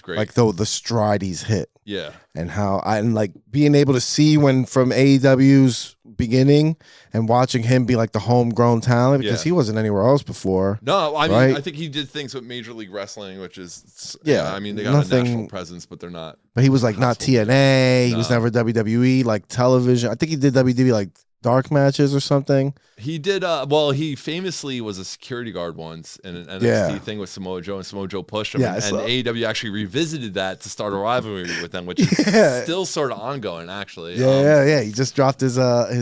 great. Like the stride he's hit. Yeah. And how and like being able to see when from AEW's beginning and watching him be like the homegrown talent because he wasn't anywhere else before. No, I mean right? I think he did things with Major League Wrestling, which is I mean they got a national presence, but they're not. But he was like not TNA. He was never WWE like television. I think he did WWE like dark matches or something. He did. Well, he famously was a security guard once in an NXT thing with Samoa Joe, and Samoa Joe pushed him. And AEW actually revisited that to start a rivalry with them, which is still sort of ongoing, actually. Yeah. He just dropped his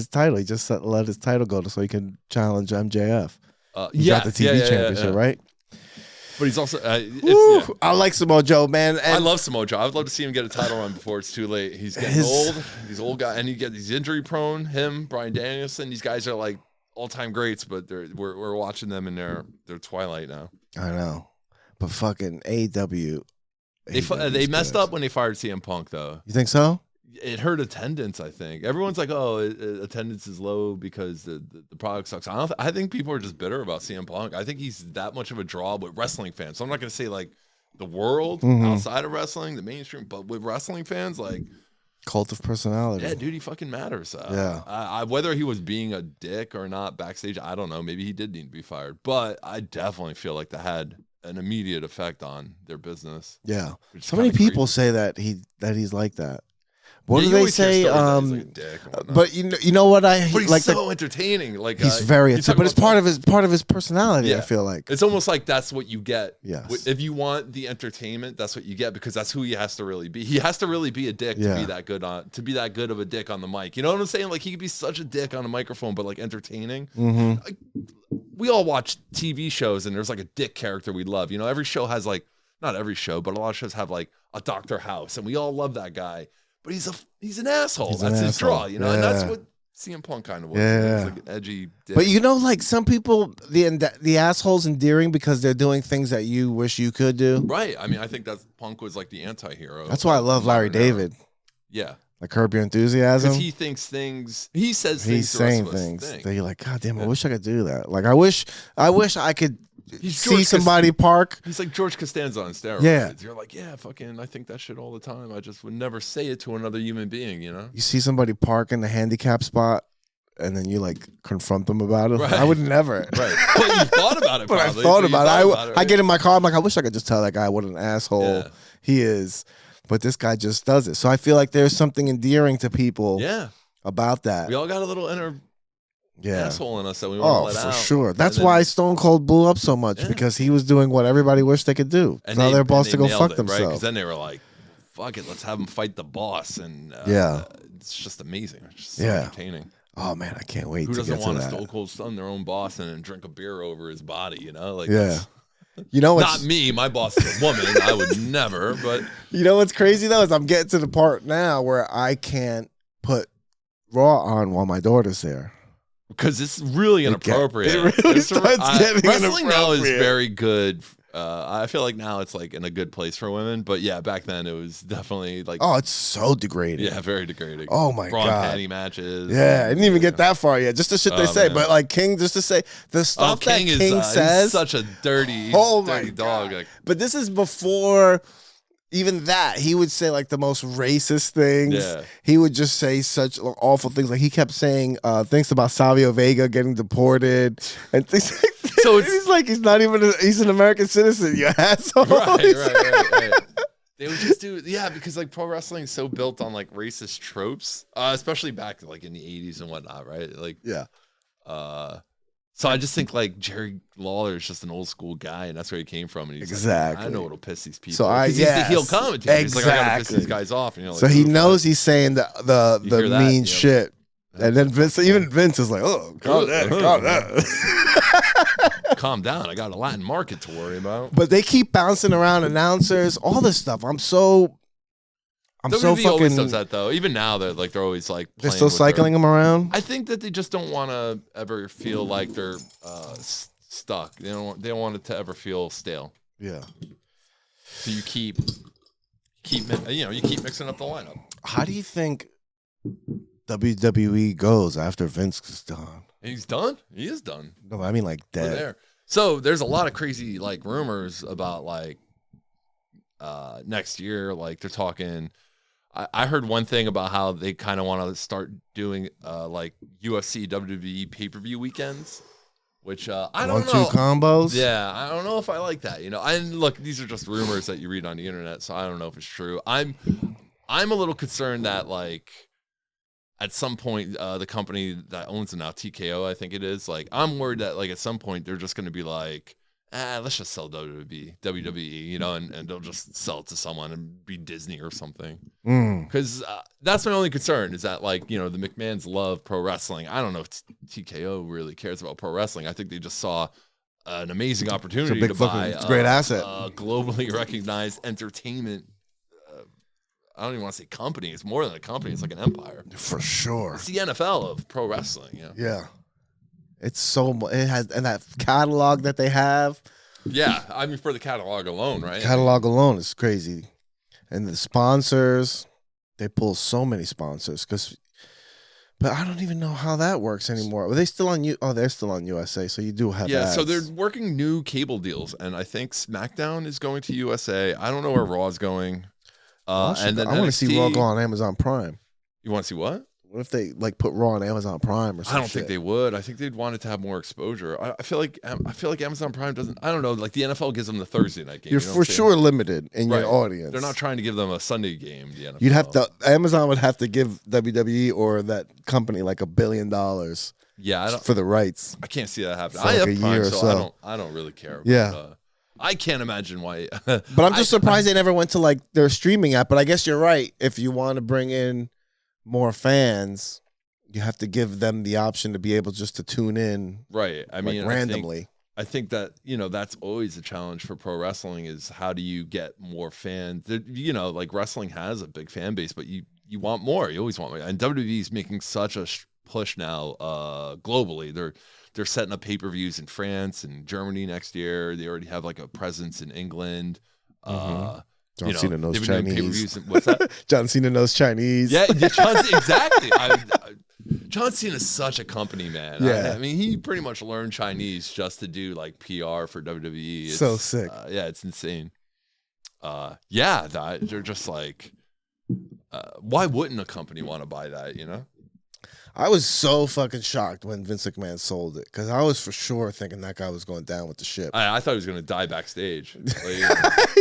title. He just let his title go so he can challenge MJF. He got the TV championship, right? But he's also. I like Samoa Joe, man. And I love Samoa Joe. I would love to see him get a title run before it's too late. He's getting old. He's old guy, and he's injury prone. Him, Bryan Danielson. These guys are like all-time greats, but we're watching them in their twilight now. I know, but fucking AEW. They messed up when they fired CM Punk, though. You think so? It hurt attendance, I think. Everyone's like, "Oh, attendance is low because the product sucks." I think people are just bitter about CM Punk. I think he's that much of a draw with wrestling fans. So I'm not going to say like the world outside of wrestling, the mainstream, but with wrestling fans, like cult of personality. Yeah, dude, he fucking matters. Yeah. Whether he was being a dick or not backstage, I don't know. Maybe he did need to be fired, but I definitely feel like that had an immediate effect on their business. Yeah, so many people say that he's like that. What do they say? Like a dick but you know what I but he's like so entertaining. Like he's very but it's part of his personality. I feel like it's almost like that's what you get. Yes. If you want the entertainment, that's what you get because that's who he has to really be. He has to really be a dick to be that good of a dick on the mic. You know what I'm saying? Like he could be such a dick on the microphone, but like entertaining. Like, we all watch TV shows and there's like a dick character we love. You know, every show has like not every show, but a lot of shows have like a Dr. House, and we all love that guy. But he's an asshole. That's his draw, you know, and that's what CM Punk kind of was. Yeah, like an edgy dick. But you know, like some people, the asshole's endearing because they're doing things that you wish you could do. Right. I mean, I think that Punk was like the anti-hero. That's why I love Larry David. Yeah. Like Curb Your Enthusiasm. Because he thinks things. He says things. He's saying things that you're like, God damn, I wish I could do that. Like I wish I could. See somebody park. He's like George Costanza on steroids. Yeah. You're like, yeah, fucking, I think that shit all the time. I just would never say it to another human being, you know? You see somebody park in the handicap spot, and then you like confront them about it. Right. I would never. Right. But you thought about it, But probably. I thought about it. I get in my car, I'm like, I wish I could just tell that guy what an asshole he is. But this guy just does it. So I feel like there's something endearing to people about that. We all got a little inner asshole in us that we want to let out. Oh, for sure. That's why Stone Cold blew up so much, because he was doing what everybody wished they could do. And tell their boss to go fuck themselves. Because then they were like, fuck it, let's have him fight the boss. And it's just amazing. It's just so entertaining. Oh, man, I can't wait to get to that. Who doesn't want a Stone Cold Stone their own boss and then drink a beer over his body, you know? Like, you know what's... Not me. My boss is a woman. I would never, but... You know what's crazy, though, is I'm getting to the part now where I can't put Raw on while my daughter's there. Because it's really inappropriate. It really starts getting wrestling now is very good. I feel like now it's like in a good place for women. But yeah, back then it was definitely like... Oh, it's so degrading. Yeah, very degrading. Oh, my God. God. panty matches. Yeah, I didn't even get that far yet. Just the shit they say. Man. But like King, just to say, the stuff that King says... He's such a dirty dog. Like, but this is before... Even that, he would say like the most racist things. Yeah. He would just say such awful things. Like he kept saying things about Savio Vega getting deported and things like that. So he's like, he's not even, he's an American citizen, you asshole. Right. They would just do, because like pro wrestling is so built on like racist tropes, especially back like in the 80s and whatnot, right? Like, so I just think like Jerry Lawler is just an old school guy, and that's where he came from. And he's like, I know what'll piss these people. So he's the heel commentator. He's like, I gotta piss these guys off. And you're like, so he knows he's saying the mean shit. And then Vince is like, oh, calm down. Calm down. I got a Latin market to worry about. But they keep bouncing around announcers, all this stuff. I'm so fucking. Always does that though. Even now, they're always like. They're still cycling them around. I think that they just don't want to ever feel like they're stuck. They don't want it to ever feel stale. Yeah. So you keep mixing up the lineup. How do you think WWE goes after Vince is done? He's done. He is done. No, I mean like dead. So there's a lot of crazy like rumors about like next year. Like they're talking. I heard one thing about how they kind of want to start doing like UFC WWE pay-per-view weekends, which I don't know. 1-2 combos. Yeah, I don't know if I like that. And look, these are just rumors that you read on the internet, so I don't know if it's true. I'm a little concerned that like at some point the company that owns it now, TKO, I think it is, like I'm worried that like at some point they're just going to be like, let's just sell WWE, and they'll just sell it to someone and be Disney or something. Because that's my only concern is that, like, the McMahons love pro wrestling. I don't know if TKO really cares about pro wrestling. I think they just saw an amazing opportunity to buy it's a great asset. Globally recognized entertainment. I don't even want to say company. It's more than a company. It's like an empire. For sure. It's the NFL of pro wrestling. Yeah. It's so much. It has, and that catalog that they have. Yeah, I mean, for the catalog alone, right? Catalog alone is crazy, and the sponsors, they pull so many sponsors. But I don't even know how that works anymore. Are they still on you? Oh, they're still on USA, so you do have. Yeah, ads. so they're working new cable deals, and I think SmackDown is going to USA. I don't know where Raw's going. And then I want to see Raw go on Amazon Prime. You want to see what? What if they like put Raw on Amazon Prime or something? I don't think they would. I think they'd want it to have more exposure. I feel like Amazon Prime doesn't. I don't know. Like the NFL gives them the Thursday night game. You're for sure limited in your audience. They're not trying to give them a Sunday game. The NFL. You'd have to. Amazon would have to give WWE or that company like $1 billion. Yeah, for the rights. I can't see that happening. For I like have a Prime, year or so. I don't really care. Yeah. I can't imagine why. But I'm just surprised they never went to like their streaming app. But I guess you're right. If you want to bring in more fans, you have to give them the option to be able just to tune in. Right. I mean, randomly. I think that, that's always a challenge for pro wrestling is how do you get more fans? Like wrestling has a big fan base, but you want more. You always want more. And WWE is making such a push now globally. They're setting up pay-per-views in France and Germany next year. They already have like a presence in England. John Cena knows Chinese. What's that? John Cena knows Chinese. Yeah, exactly. John Cena is such a company man. Yeah. I mean, he pretty much learned Chinese just to do like PR for WWE. It's, so sick. It's insane. They're just like, why wouldn't a company want to buy that? I was so fucking shocked when Vince McMahon sold it because I was for sure thinking that guy was going down with the ship. I thought he was going to die backstage.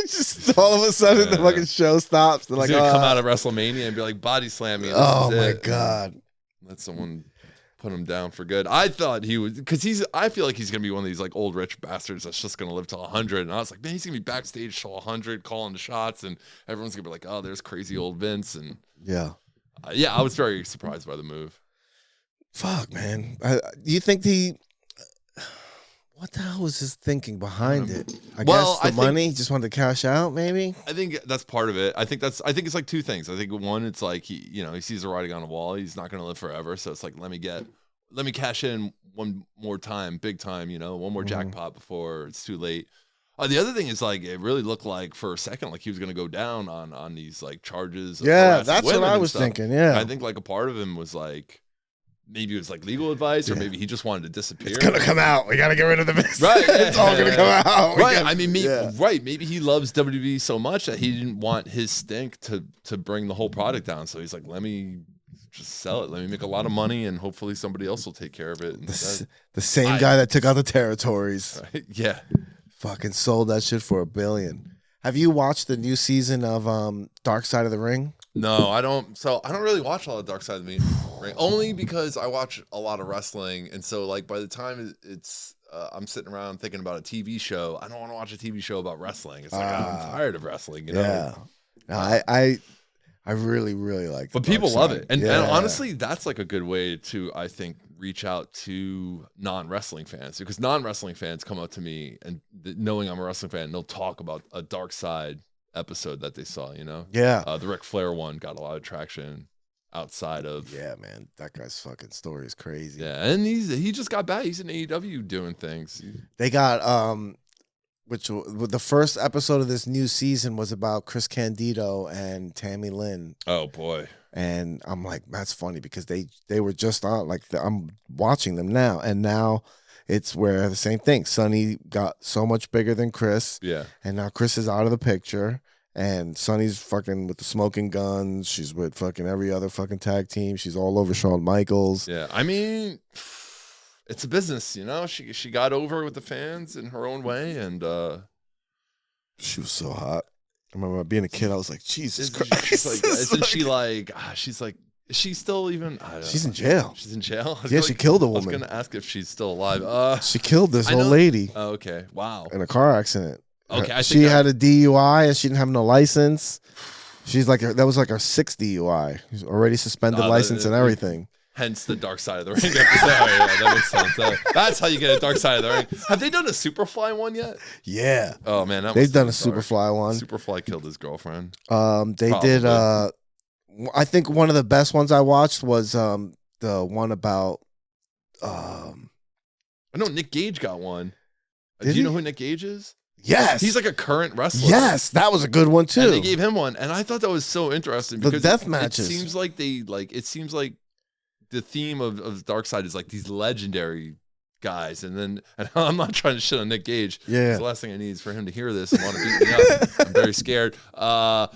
Just all of a sudden the fucking show stops. They're like, he's going to come out of WrestleMania and be like body slamming. Oh my God. Let someone put him down for good. I thought he would, because I feel like he's going to be one of these like old rich bastards that's just going to live till 100. And I was like, man, he's going to be backstage till 100 calling the shots and everyone's going to be like, oh, there's crazy old Vince. And I was very surprised by the move. Fuck, man. Do you think what the hell was his thinking behind it? I guess the money, just wanted to cash out, maybe? I think that's part of it. I think it's like two things. I think one, it's like he sees the writing on the wall. He's not going to live forever. So it's like, let me cash in one more time, big time, one more jackpot before it's too late. The other thing is like, it really looked like for a second, like he was going to go down on these like charges. Yeah, that's what I was thinking. Yeah. I think like a part of him was like, maybe it was like legal advice, or maybe he just wanted to disappear. It's gonna come out. We gotta get rid of the business. Right, it's all gonna come out. Right. Maybe he loves WWE so much that he didn't want his stink to bring the whole product down. So he's like, let me just sell it. Let me make a lot of money, and hopefully somebody else will take care of it. The same guy that took out the territories. Right? Yeah. Fucking sold that shit for $1 billion. Have you watched the new season of Dark Side of the Ring? No, I don't. So I don't really watch a lot of Dark Side of the Ring, only because I watch a lot of wrestling, and so like by the time it's I'm sitting around thinking about a TV show, I don't want to watch a TV show about wrestling. It's like I'm tired of wrestling. Yeah, no, I really like. But people love it, and honestly, that's like a good way to I think reach out to non-wrestling fans, because non-wrestling fans come up to me and knowing I'm a wrestling fan, they'll talk about a Dark Side episode that they saw, the Ric Flair one got a lot of traction outside of man, that guy's fucking story is crazy. And he just got back. He's in AEW doing things. They got the first episode of this new season was about Chris Candido and Tammy Lynn. Oh boy. And I'm like, that's funny because they were just on, like, I'm watching them now, and now it's where the same thing. Sonny got so much bigger than Chris. Yeah. And now Chris is out of the picture. And Sonny's fucking with the smoking guns. She's with fucking every other fucking tag team. She's all over Shawn Michaels. Yeah. I mean, it's a business, you know? She got over with the fans in her own way, and she was so hot. I remember being a kid, I was like, Jesus Christ. She's like, is she still even? I don't know. She's in jail. She's in jail? Yeah, she killed a I was woman. going to ask if she's still alive. She killed this old lady. Oh, okay. Wow. In a car accident. Okay. She had a DUI and she didn't have no license. She's like, that was like her 6th DUI. She's already suspended license and everything. Hence the Dark Side of the Ring episode. Yeah, that makes sense. That's how you get a Dark Side of the Ring. Have they done a Superfly one yet? Yeah. Oh man, they've done a Superfly one. Superfly killed his girlfriend. They did. I think one of the best ones I watched was the one about. I know Nick Gage got one. Do Did you he? know who Nick Gage is? Yes. He's like a current wrestler. Yes, that was a good one too. And they gave him one, and I thought that was so interesting because the death matches. It seems like the theme of Dark Side is like these legendary guys, and I'm not trying to shit on Nick Gage. Yeah. The last thing I need is for him to hear this and want to beat me up. I'm very scared. I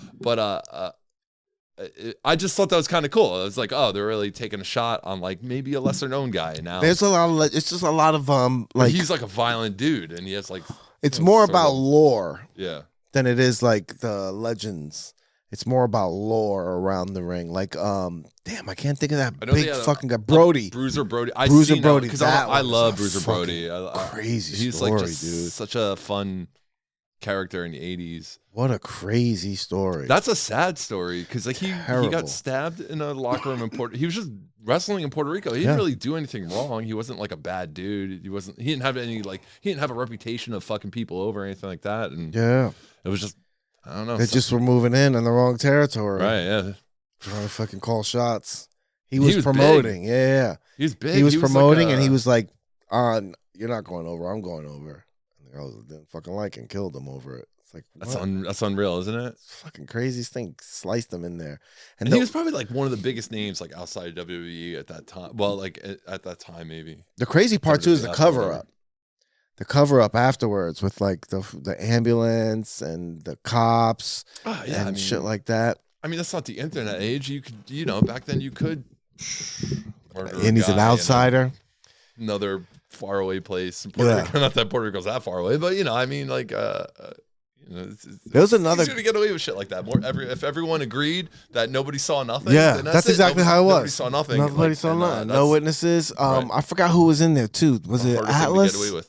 just thought that was kind of cool. I was like, oh, they're really taking a shot on like maybe a lesser known guy now. There's a lot of it's just a lot of like he's like a violent dude, and he has like it's more about lore, than it is like the legends. It's more about lore around the ring. Like, damn, I can't think of that big fucking guy, Brody. Bruiser Brody. Bruiser Brody. Because I love Bruiser Brody. Crazy he's story, like dude. Such a fun character in the 80s. What a crazy story. That's a sad story because like he got stabbed in a locker room in Puerto. He was just wrestling in Puerto Rico. He didn't really do anything wrong. He wasn't like a bad dude. He didn't have a reputation of fucking people over or anything like that. And it was just, I don't know. They just were moving in the wrong territory. Right, yeah. Trying to fucking call shots. He was promoting. Big. Yeah. He was big. He was promoting and he was like, you're not going over. I'm going over. And the girls didn't fucking like and killed him over it. It's like, that's unreal, isn't it? It's fucking craziest thing. Sliced him in there. And he was probably like one of the biggest names like outside of WWE at that time. Well, like at that time, maybe. The crazy part too is the cover up. The cover up afterwards with like the ambulance and the cops and shit like that. I mean, that's not the internet age. You could, back then you could. And he's an outsider. Another faraway place in Puerto Rico. Not that Puerto Rico's that far away, but I mean, like, there's another. He's gonna get away with shit like that. If everyone agreed that nobody saw nothing, then that's exactly how it was. Nobody saw nothing. Nobody saw nothing. No witnesses. I forgot who was in there too. Was it Atlas?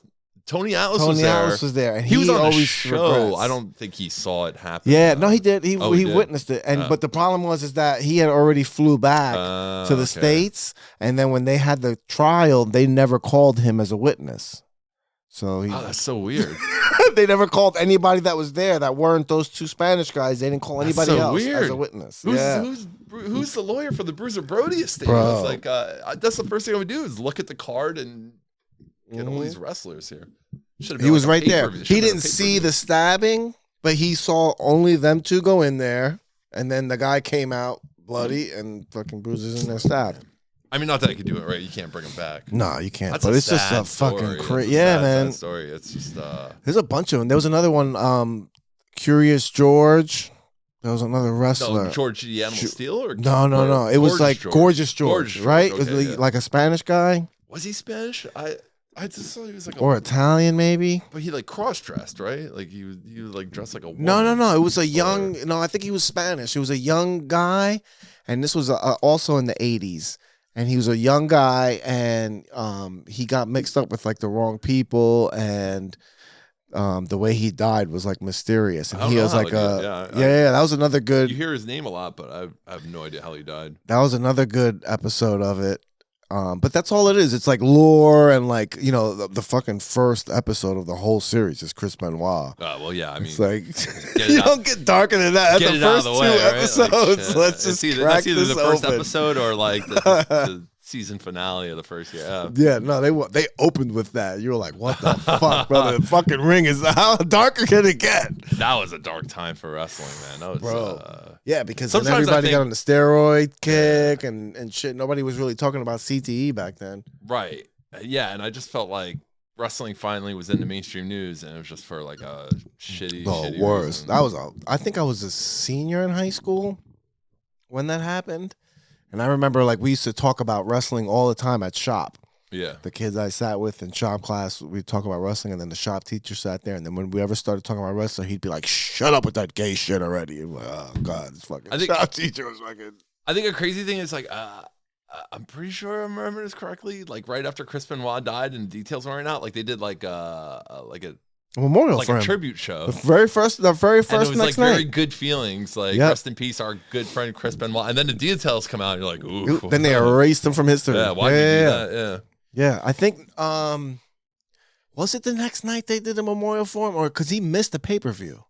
Tony Atlas was there, and he was on always the show. regrets. I don't think he saw it happen. Yeah, no, he did. He did? witnessed it, but the problem was that he had already flew back to the States, and then when they had the trial, they never called him as a witness. So that's so weird. They never called anybody that was there that weren't those two Spanish guys. They didn't call anybody else as a witness. Who's the lawyer for the Bruiser Brody estate? I was like, that's the first thing I would do is look at the card and get all these wrestlers here. He was right there. He didn't see the stabbing, but he saw only them two go in there, and then the guy came out bloody and fucking bruises in there stabbed. I mean, not that I could do it right. You can't bring him back. No, you can't. That's but it's just a fucking crazy. Yeah, man. Sad story. It's just. There's a bunch of them. There was another one. Curious George. There was another wrestler. No, George the Animal Steel or no. It was like Gorgeous George, right? Okay, it was like a Spanish guy. Was he Spanish? I just thought he was like Italian maybe. But he like cross-dressed, right? Like he was like dressed like a woman. No. It was a young. No, I think he was Spanish. It was a young guy, and this was also in the 80s. And he was a young guy, and he got mixed up with like the wrong people, and the way he died was like mysterious. And he was like that was another good. You hear his name a lot, but I have no idea how he died. That was another good episode of it. But that's all it is. It's like lore and like, the fucking first episode of the whole series is Chris Benoit. Well, yeah, I mean, it's like you don't get darker than that. That's the first two episodes. Like, let's just crack that's either this the first open. episode or like the season finale of the first year. Yeah, no, they opened with that. You were like, what the fuck, brother? The fucking ring is how darker can it get? That was a dark time for wrestling, man. That was, bro. Yeah, because then everybody got on the steroid kick and shit. Nobody was really talking about CTE back then. Right. Yeah, and I just felt like wrestling finally was in the mainstream news, and it was just for like a shitty, The shitty worst. reason. I think I was a senior in high school when that happened. And I remember like we used to talk about wrestling all the time at shop. Yeah. The kids I sat with in shop class, we'd talk about wrestling, and then the shop teacher sat there. And then when we ever started talking about wrestling, he'd be like, "Shut up with that gay shit already." And we're like, oh God, this fucking shop teacher was fucking. I think a crazy thing is like, I'm pretty sure I remember this correctly. Like right after Chris Benoit died and details weren't out, like they did like a Memorial like for a him. tribute show. The very first And it was next like night. very good feelings. Like rest in peace, our good friend Chris Benoit. And then the details come out, and you're like, ooh. Then they erased him from history. Yeah, why did you do that? Yeah. Yeah, I think was it the next night they did the memorial for him, or because he missed the pay-per-view?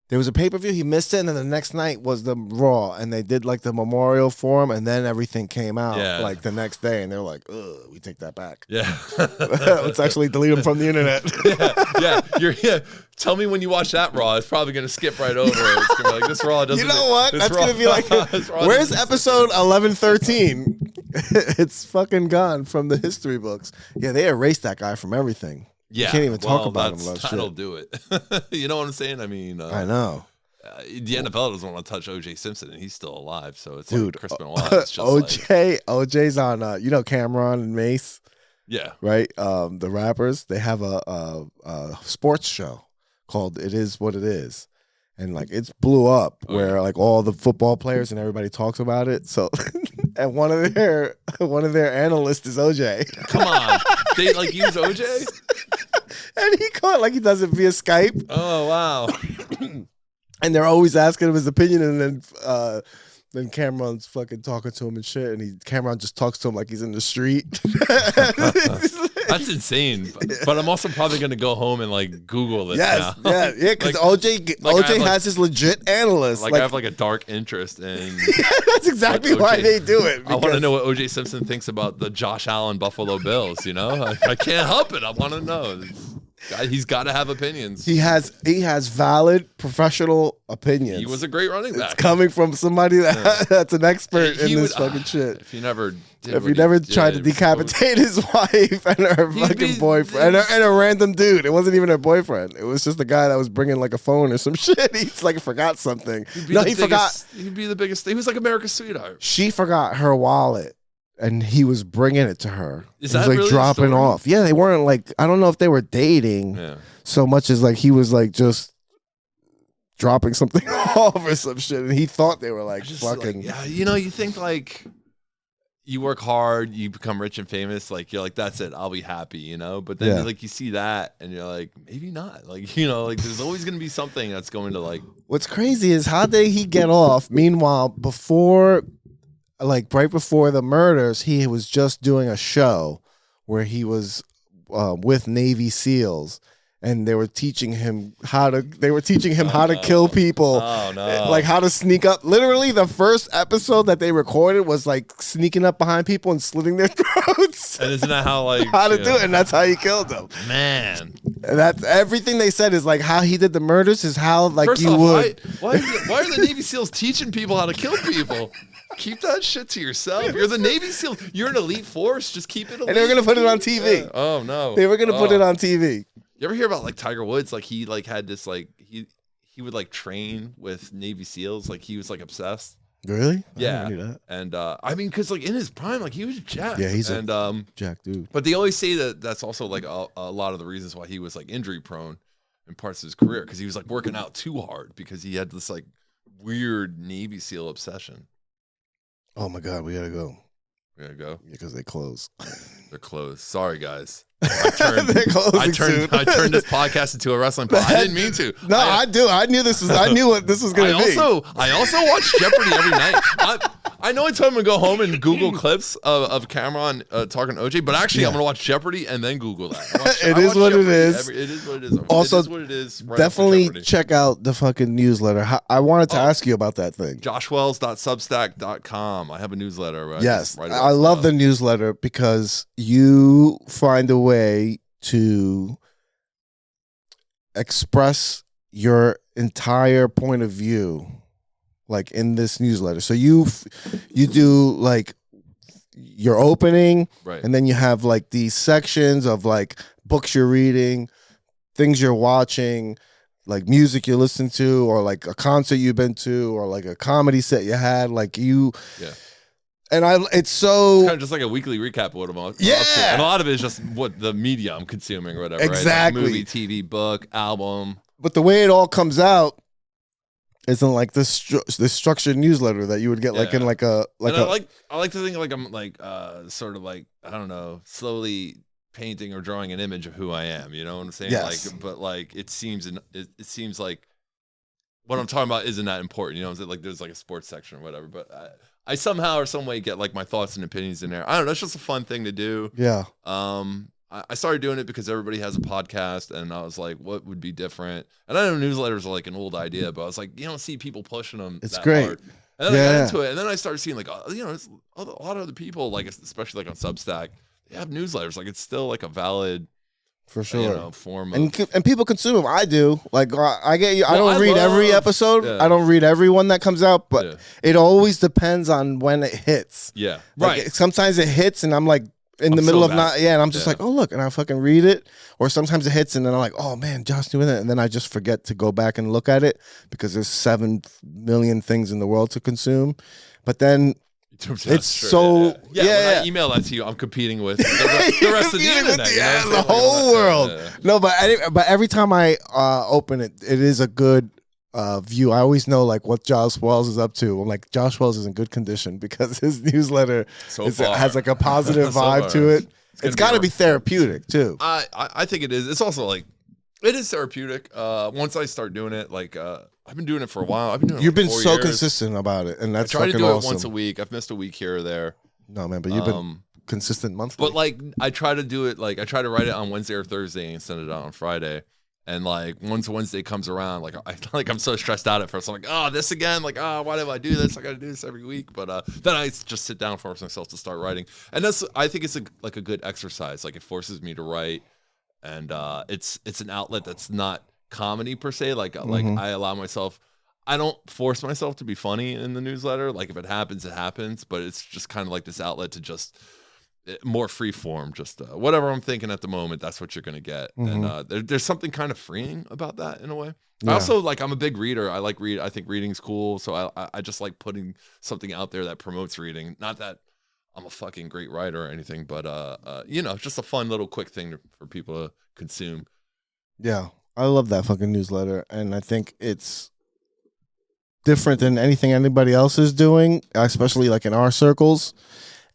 There was a pay-per-view, he missed it, and then the next night was the Raw, and they did like the memorial for him, and then everything came out like the next day, and they were like, ugh, we take that back. Yeah. Let's actually delete him from the internet. Yeah. Tell me when you watch that Raw, it's probably going to skip right over it. It's going to be like, this Raw doesn't. You know what? That's going to be like, where's episode 1113? It's fucking gone from the history books. Yeah, they erased that guy from everything. Yeah, you can't even talk about him. That'll do it. You know what I'm saying? I mean, I know. The NFL doesn't want to touch OJ Simpson, and he's still alive. So it's dude, like Chris Benoit. It's just OJ's on. You know Cameron and Mace. Yeah. Right. The rappers, they have a sports show called "It Is What It Is," and like it's blew up where like all the football players and everybody talks about it. So, and one of their analysts is OJ. Come on, they like use OJ. And he caught like he does it via Skype. Oh wow! And they're always asking him his opinion, and then Cameron's fucking talking to him and shit, and Cameron just talks to him like he's in the street. That's insane. But I'm also probably gonna go home and like Google this now. Yeah, because OJ has his legit analyst. Like I have like a dark interest in. That's exactly why they do it. I want to know what OJ Simpson thinks about the Josh Allen Buffalo Bills. You know, I can't help it. I want to know. He's got to have opinions. He has valid professional opinions. He was a great running back. It's coming from somebody that's an expert in this fucking shit. If he never tried to decapitate his wife and her fucking boyfriend and a random dude. It wasn't even her boyfriend. It was just a guy that was bringing like a phone or some shit. He's like forgot something. He forgot. He'd be the biggest. He was like America's sweetheart. She forgot her wallet. And he was bringing it to her. Is he was that like really dropping off. Yeah, they weren't like, I don't know if they were dating so much as like he was like just dropping something off or some shit. And he thought they were like fucking. Like, yeah, you know, you think like you work hard, you become rich and famous. Like you're like, that's it. I'll be happy, you know. But then like you see that and you're like, maybe not. Like, you know, like there's always going to be something that's going to like. What's crazy is how did he get off? Meanwhile, right before the murders, he was just doing a show where he was with Navy SEALs, and they were teaching him how to kill people. Oh no! Like how to sneak up. Literally, the first episode that they recorded was like sneaking up behind people and slitting their throats. And isn't that how like how to do it? And that's how he killed them. Man, and that's everything they said is like how he did the murders is how like first you off, would. Why are the Navy SEALs teaching people how to kill people? Keep that shit to yourself. You're the Navy SEAL. You're an elite force. Just keep it elite. And they were gonna put it on TV. Yeah. Oh no. They were gonna put it on TV. You ever hear about like Tiger Woods? Like he like had this like he would like train with Navy SEAls. Like he was like obsessed. Really? Yeah. I didn't know that. And I mean, because like in his prime, like he was jacked. Yeah, he's a jacked dude. But they always say that that's also like a lot of the reasons why he was like injury prone in parts of his career, because he was like working out too hard because he had this like weird Navy SEAL obsession. Oh my God, we gotta go. We gotta go because they close. They're closed. Sorry, guys. I turned this podcast into a wrestling pod. I didn't mean to. No, I do. I knew what this was going to be. I also watch Jeopardy every night. I know it's time to go home and Google clips of Cameron talking to OJ, but actually I'm going to watch Jeopardy and then Google that. It is what it is. It is what it is. Also, it is what it is. Right, definitely check out the fucking newsletter. I wanted to ask you about that thing. joshwells.substack.com. I have a newsletter. Right? Yes. I love the newsletter because you find a way to express your entire point of view like in this newsletter. So you do like your opening, Right. and then you have like these sections of like books you're reading, things you're watching, like music you listen to, or like a concert you've been to, or like a comedy set you had, like you. Yeah. And it's so It's kind of just like a weekly recap of what I'm up to. Yeah. And a lot of it is just what the media I'm consuming or whatever. Exactly. Right? Like movie, TV, book, album. But the way it all comes out isn't like this structured newsletter that you would get like in like a like and a I like to think like I'm like sort of like, I don't know, slowly painting or drawing an image of who I am. You know what I'm saying? Yes. Like, but like it seems like what I'm talking about isn't that important. You know, like there's like a sports section or whatever. But I somehow or some way get like my thoughts and opinions in there. I don't know. It's just a fun thing to do. Yeah. I started doing it because everybody has a podcast, and I was like, what would be different? And I know newsletters are like an old idea, but I was like, you don't see people pushing them. It's that great. hard. And then I got into it, and then I started seeing like, you know, a lot of other people, like especially like on Substack, they have newsletters. Like it's still like a valid, For sure. you know, form of. And people consume them. I do. Like I get you. I Well, don't read every love- episode. yeah. I don't read every one that comes out, but Yeah. it always depends on when it hits. Yeah, Like, right. Sometimes it hits, and I'm like in the I'm middle so of bad. not. Yeah, and I'm just Yeah. like, oh look, and I fucking read it. Or sometimes it hits, and then I'm like, oh man, Josh doing it, and then I just forget to go back and look at it because there's 7 million things in the world to consume. But then it's so yeah. When I email that to you, I'm competing with the rest of the Competing with internet. the- you know what I'm the saying? whole world. Yeah. No, but every time I open it, it is a good view. I always know like what Josh Wells is up to. I'm like, Josh Wells is in good condition because his newsletter has like a positive So vibe far. to it. It's It's got to be therapeutic too. I think it is. It's also like it is therapeutic. Once I start doing it, like I've been doing it for a while. I've been doing it You've for been 4 so years. consistent about it, and I that's try to fucking do it awesome. once a week. I've missed a week here or there. No man, but you've been consistent monthly. But like I try to do it like I try to write it on Wednesday or Thursday and send it out on Friday. And like once Wednesday comes around, like I'm so stressed out at first. I'm like, oh, this again. Like, oh, why do I do this? I got to do this every week. But then I just sit down, force myself to start writing. And I think it's like a good exercise. Like it forces me to write, and it's an outlet that's not comedy per se. Like I allow myself. I don't force myself to be funny in the newsletter. Like if it happens, it happens. But it's just kind of like this outlet to just more free form, just whatever I'm thinking at the moment, that's what you're going to get. And there's something kind of freeing about that in a way. Yeah. I also like, I'm a big reader. I think reading's cool. So I just like putting something out there that promotes reading. Not that I'm a fucking great writer or anything, but you know, just a fun little quick thing for people to consume. Yeah, I love that fucking newsletter, and I think it's different than anything anybody else is doing, especially like in our circles,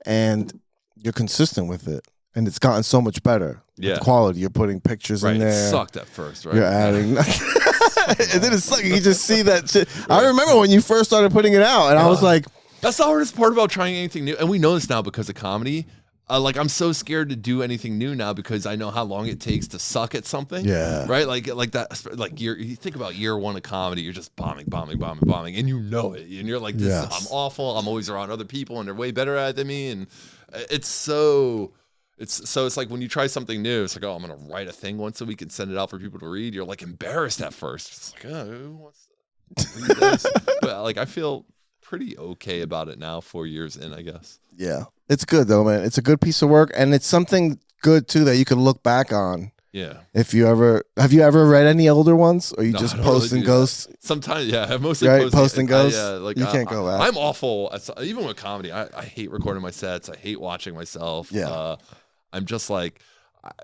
and you're consistent with it, and it's gotten so much better. Yeah. With quality. You're putting pictures Right. in there. It sucked at first, right? You're adding. It didn't suck. You just see that shit. I remember when you first started putting it out, and I was like, that's the hardest part about trying anything new. And we know this now because of comedy. Like I'm so scared to do anything new now because I know how long it takes to suck at something. Yeah. Right. Like that. Like you think about year one of comedy, you're just bombing, and you know it, and you're like, Yes. I'm awful. I'm always around other people, and they're way better at it than me, and it's like when you try something new, it's like, oh, I'm gonna write a thing once a week and send it out for people to read. You're like embarrassed at first. It's like, oh, who wants to read this? But like I feel pretty okay about it now, 4 years in, I guess. yeah, it's good though, man. It's a good piece of work, and it's something good too that you can look back on. Yeah. If you have you ever read any older ones, or you No, just I don't really post and do ghosts? Sometimes, yeah, I mostly Right, post and goes? Yeah, like You can't go back. I'm awful at, even with comedy. I hate recording my sets. I hate watching myself. Yeah. I'm just like,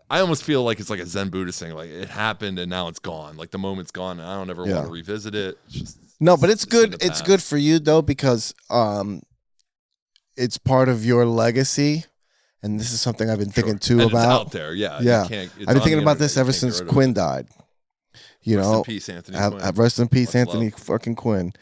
I almost feel like it's like a Zen Buddhist thing. Like it happened and now it's gone. Like the moment's gone and I don't ever want to revisit it. It's just, No, but it's in good. the It's past. good for you though because it's part of your legacy, and this is something I've been thinking too And about. It's out there, yeah. Yeah. You can't, it's I've been on thinking the about this internet. ever You can't get since rid of it. Quinn died. You Rest know, in peace, Anthony Quinn. rest in peace, Much Anthony love. fucking Quinn.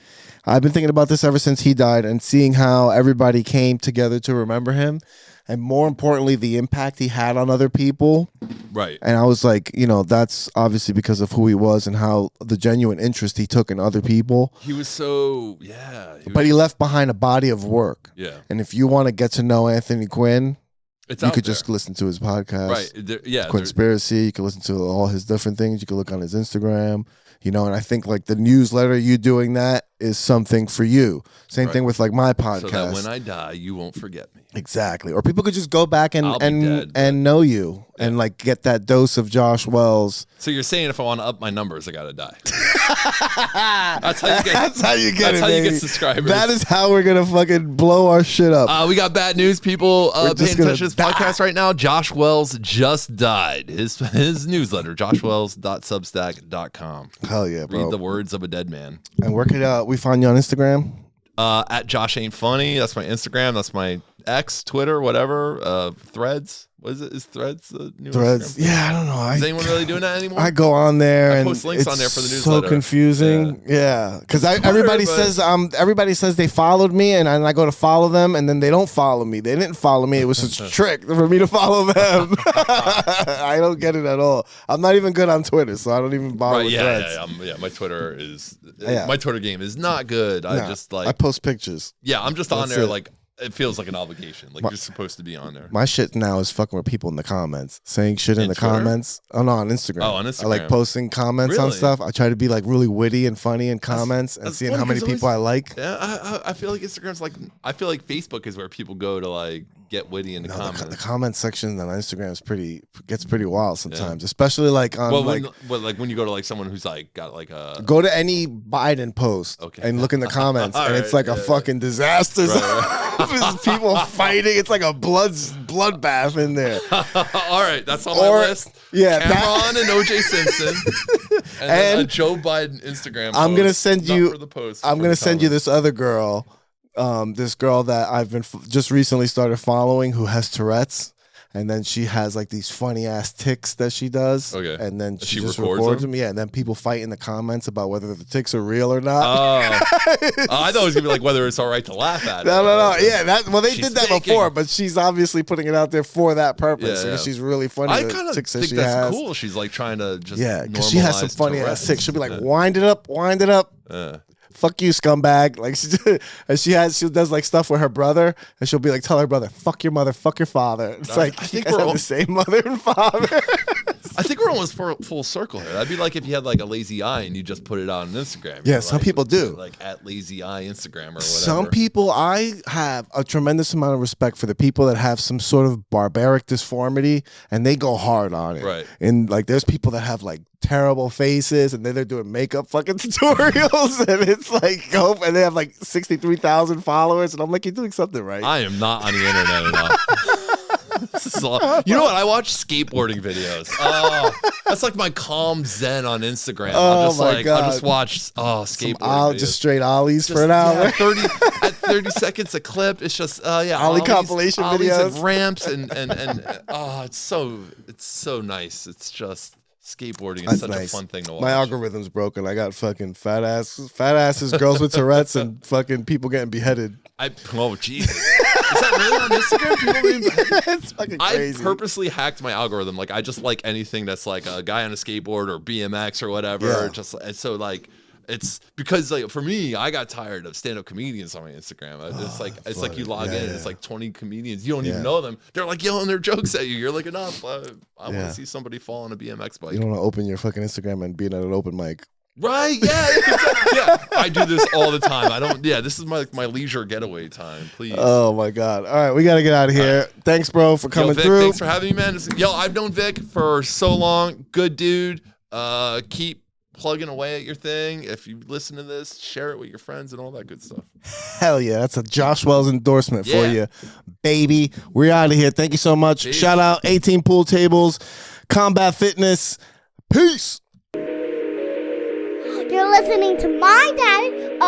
I've been thinking about this ever since he died, and seeing how everybody came together to remember him, and more importantly, the impact he had on other people. Right. And I was like, you know, that's obviously because of who he was and how the genuine interest he took in other people. He was so, yeah. But he left behind a body of work. Yeah. And if you want to get to know Anthony Quinn, It's you out could there. just listen to his podcast. Right. Yeah. Conspiracy. You can listen to all his different things. You can look on his Instagram. you know, and I think like the newsletter, you doing that is something for you. Same Right. thing with like my podcast. So that when I die, you won't forget me. Exactly. Or people could just go back and I'll be dead, but- and know you and like get that dose of Josh Wells. So you're saying if I want to up my numbers, I gotta die. That's how you get. That's how you get That's it, how you baby. get subscribers. That is how we're gonna fucking blow our shit up. We got bad news, people. We're Paying just gonna attention to this die. podcast right now. Josh Wells just died. His newsletter, joshwells.substack.com. Hell yeah, bro. Read the words of a dead man. And where could we find you on Instagram? At Josh Ain't Funny. That's my Instagram. That's my X, Twitter, whatever. Threads. What is it? Is Threads the new Threads. Instagram? Yeah, I don't know. Is anyone really doing that anymore? I go on there and post links it's on there for the so newsletter. confusing. Yeah, because Twitter, everybody but- says they followed me, and I go to follow them, and then they don't follow me. They didn't follow me. It was just a trick for me to follow them. I don't get it at all. I'm not even good on Twitter, so I don't even bother with Threads. My Twitter is Yeah. my Twitter game is not good. I Nah, just I post pictures. I'm just on That's there it. like it feels like an obligation. Like you're supposed to be on there. My shit now is fucking with people in the comments, saying shit in In the Twitter? comments. Oh no, on Instagram. Oh, on I like Instagram. posting comments on Really? stuff. I try to be like really witty and funny in comments and that's seeing funny how many 'cause people I like. Yeah, I feel like Instagram's like I feel like Facebook is where people go to like get witty in the No, comments. the comment section on Instagram is gets pretty wild sometimes, especially like on well, like when you go to like someone who's like got like a go to any Biden post Okay. and look in the comments, and it's Alright, like a yeah. fucking disaster. It's people fighting. It's like a bloodbath in there. all right, that's on Or- my list. Yeah, Cameron and OJ Simpson, and then a And Joe Biden Instagram. I'm gonna post, send not you- For the post, I'm for gonna the send you comments. this other girl, this girl that I've been just recently started following who has Tourette's, and then she has like these funny ass ticks that she does. Okay. And then She she just records records them? them. Yeah, and then people fight in the comments about whether the ticks are real or not. Oh, I thought it was gonna be like whether it's all right to laugh at. No. it. Yeah, they She's did that faking. before, but she's obviously putting it out there for that purpose. Yeah, Because yeah. she's really funny. I the kind of ticks that think she that's has. cool. She's like trying to just Yeah, because she has some normalize funny Tourette's. ass ticks. She'll be like, Yeah. wind it up. Fuck you, scumbag. Like she does like stuff with her brother, and she'll be like, tell her brother, fuck your mother, fuck your father. It's like I you think guys we're have all- the same mother and father. I think we're almost full circle here. That'd be like if you had like a lazy eye and you just put it on Instagram. Yeah, You're some like- people do. Like at lazy eye Instagram or whatever. Some people, I have a tremendous amount of respect for the people that have some sort of barbaric disformity and they go hard on it. Right. And like there's people that have like terrible faces and then they're doing makeup fucking tutorials and it's like, and they have like 63,000 followers and I'm like, you're doing something right. I am not on the internet enough. This is all- you know what? I watch skateboarding videos. Oh, that's like my calm zen on Instagram. Oh, I'm just my like God. I'll just watch skateboarding videos. Just straight ollies Just, for an hour. yeah, 30 seconds a clip. It's just Ollie ollies, compilation ollies videos. and ramps and it's so nice. It's just skateboarding is That's such nice. a fun thing to watch. My algorithm's broken. I got fucking fat asses, girls with Tourette's, and fucking people getting beheaded. Oh Jesus! Is that really on Instagram? People being beheaded? It's fucking I crazy. purposely hacked my algorithm. Like I just like anything that's like a guy on a skateboard or BMX or whatever. Yeah. Just and so like it's because like for me, I got tired of stand-up comedians on my Instagram. It's like you log in, and it's like 20 comedians. You don't even know them. They're like yelling their jokes at you. You're like, enough. I want to see somebody fall on a BMX bike. You don't want to open your fucking Instagram and being at an open mic. Right? Yeah. Yeah. I do this all the time. I don't. Yeah. This is my leisure getaway time. Please. Oh my god! All right, we got to get out of here. Thanks, bro, for coming Vic, through. Thanks for having me, man. I've known Vic for so long. Good dude. Keep plugging away at your thing. If you listen to this, share it with your friends and all that good stuff. Hell yeah, that's a Josh Wells endorsement for Yeah. you, baby. We're out of here. Thank you so much. Peace. Shout out 18 Pool Tables, Combat Fitness. Peace. You're listening to my dad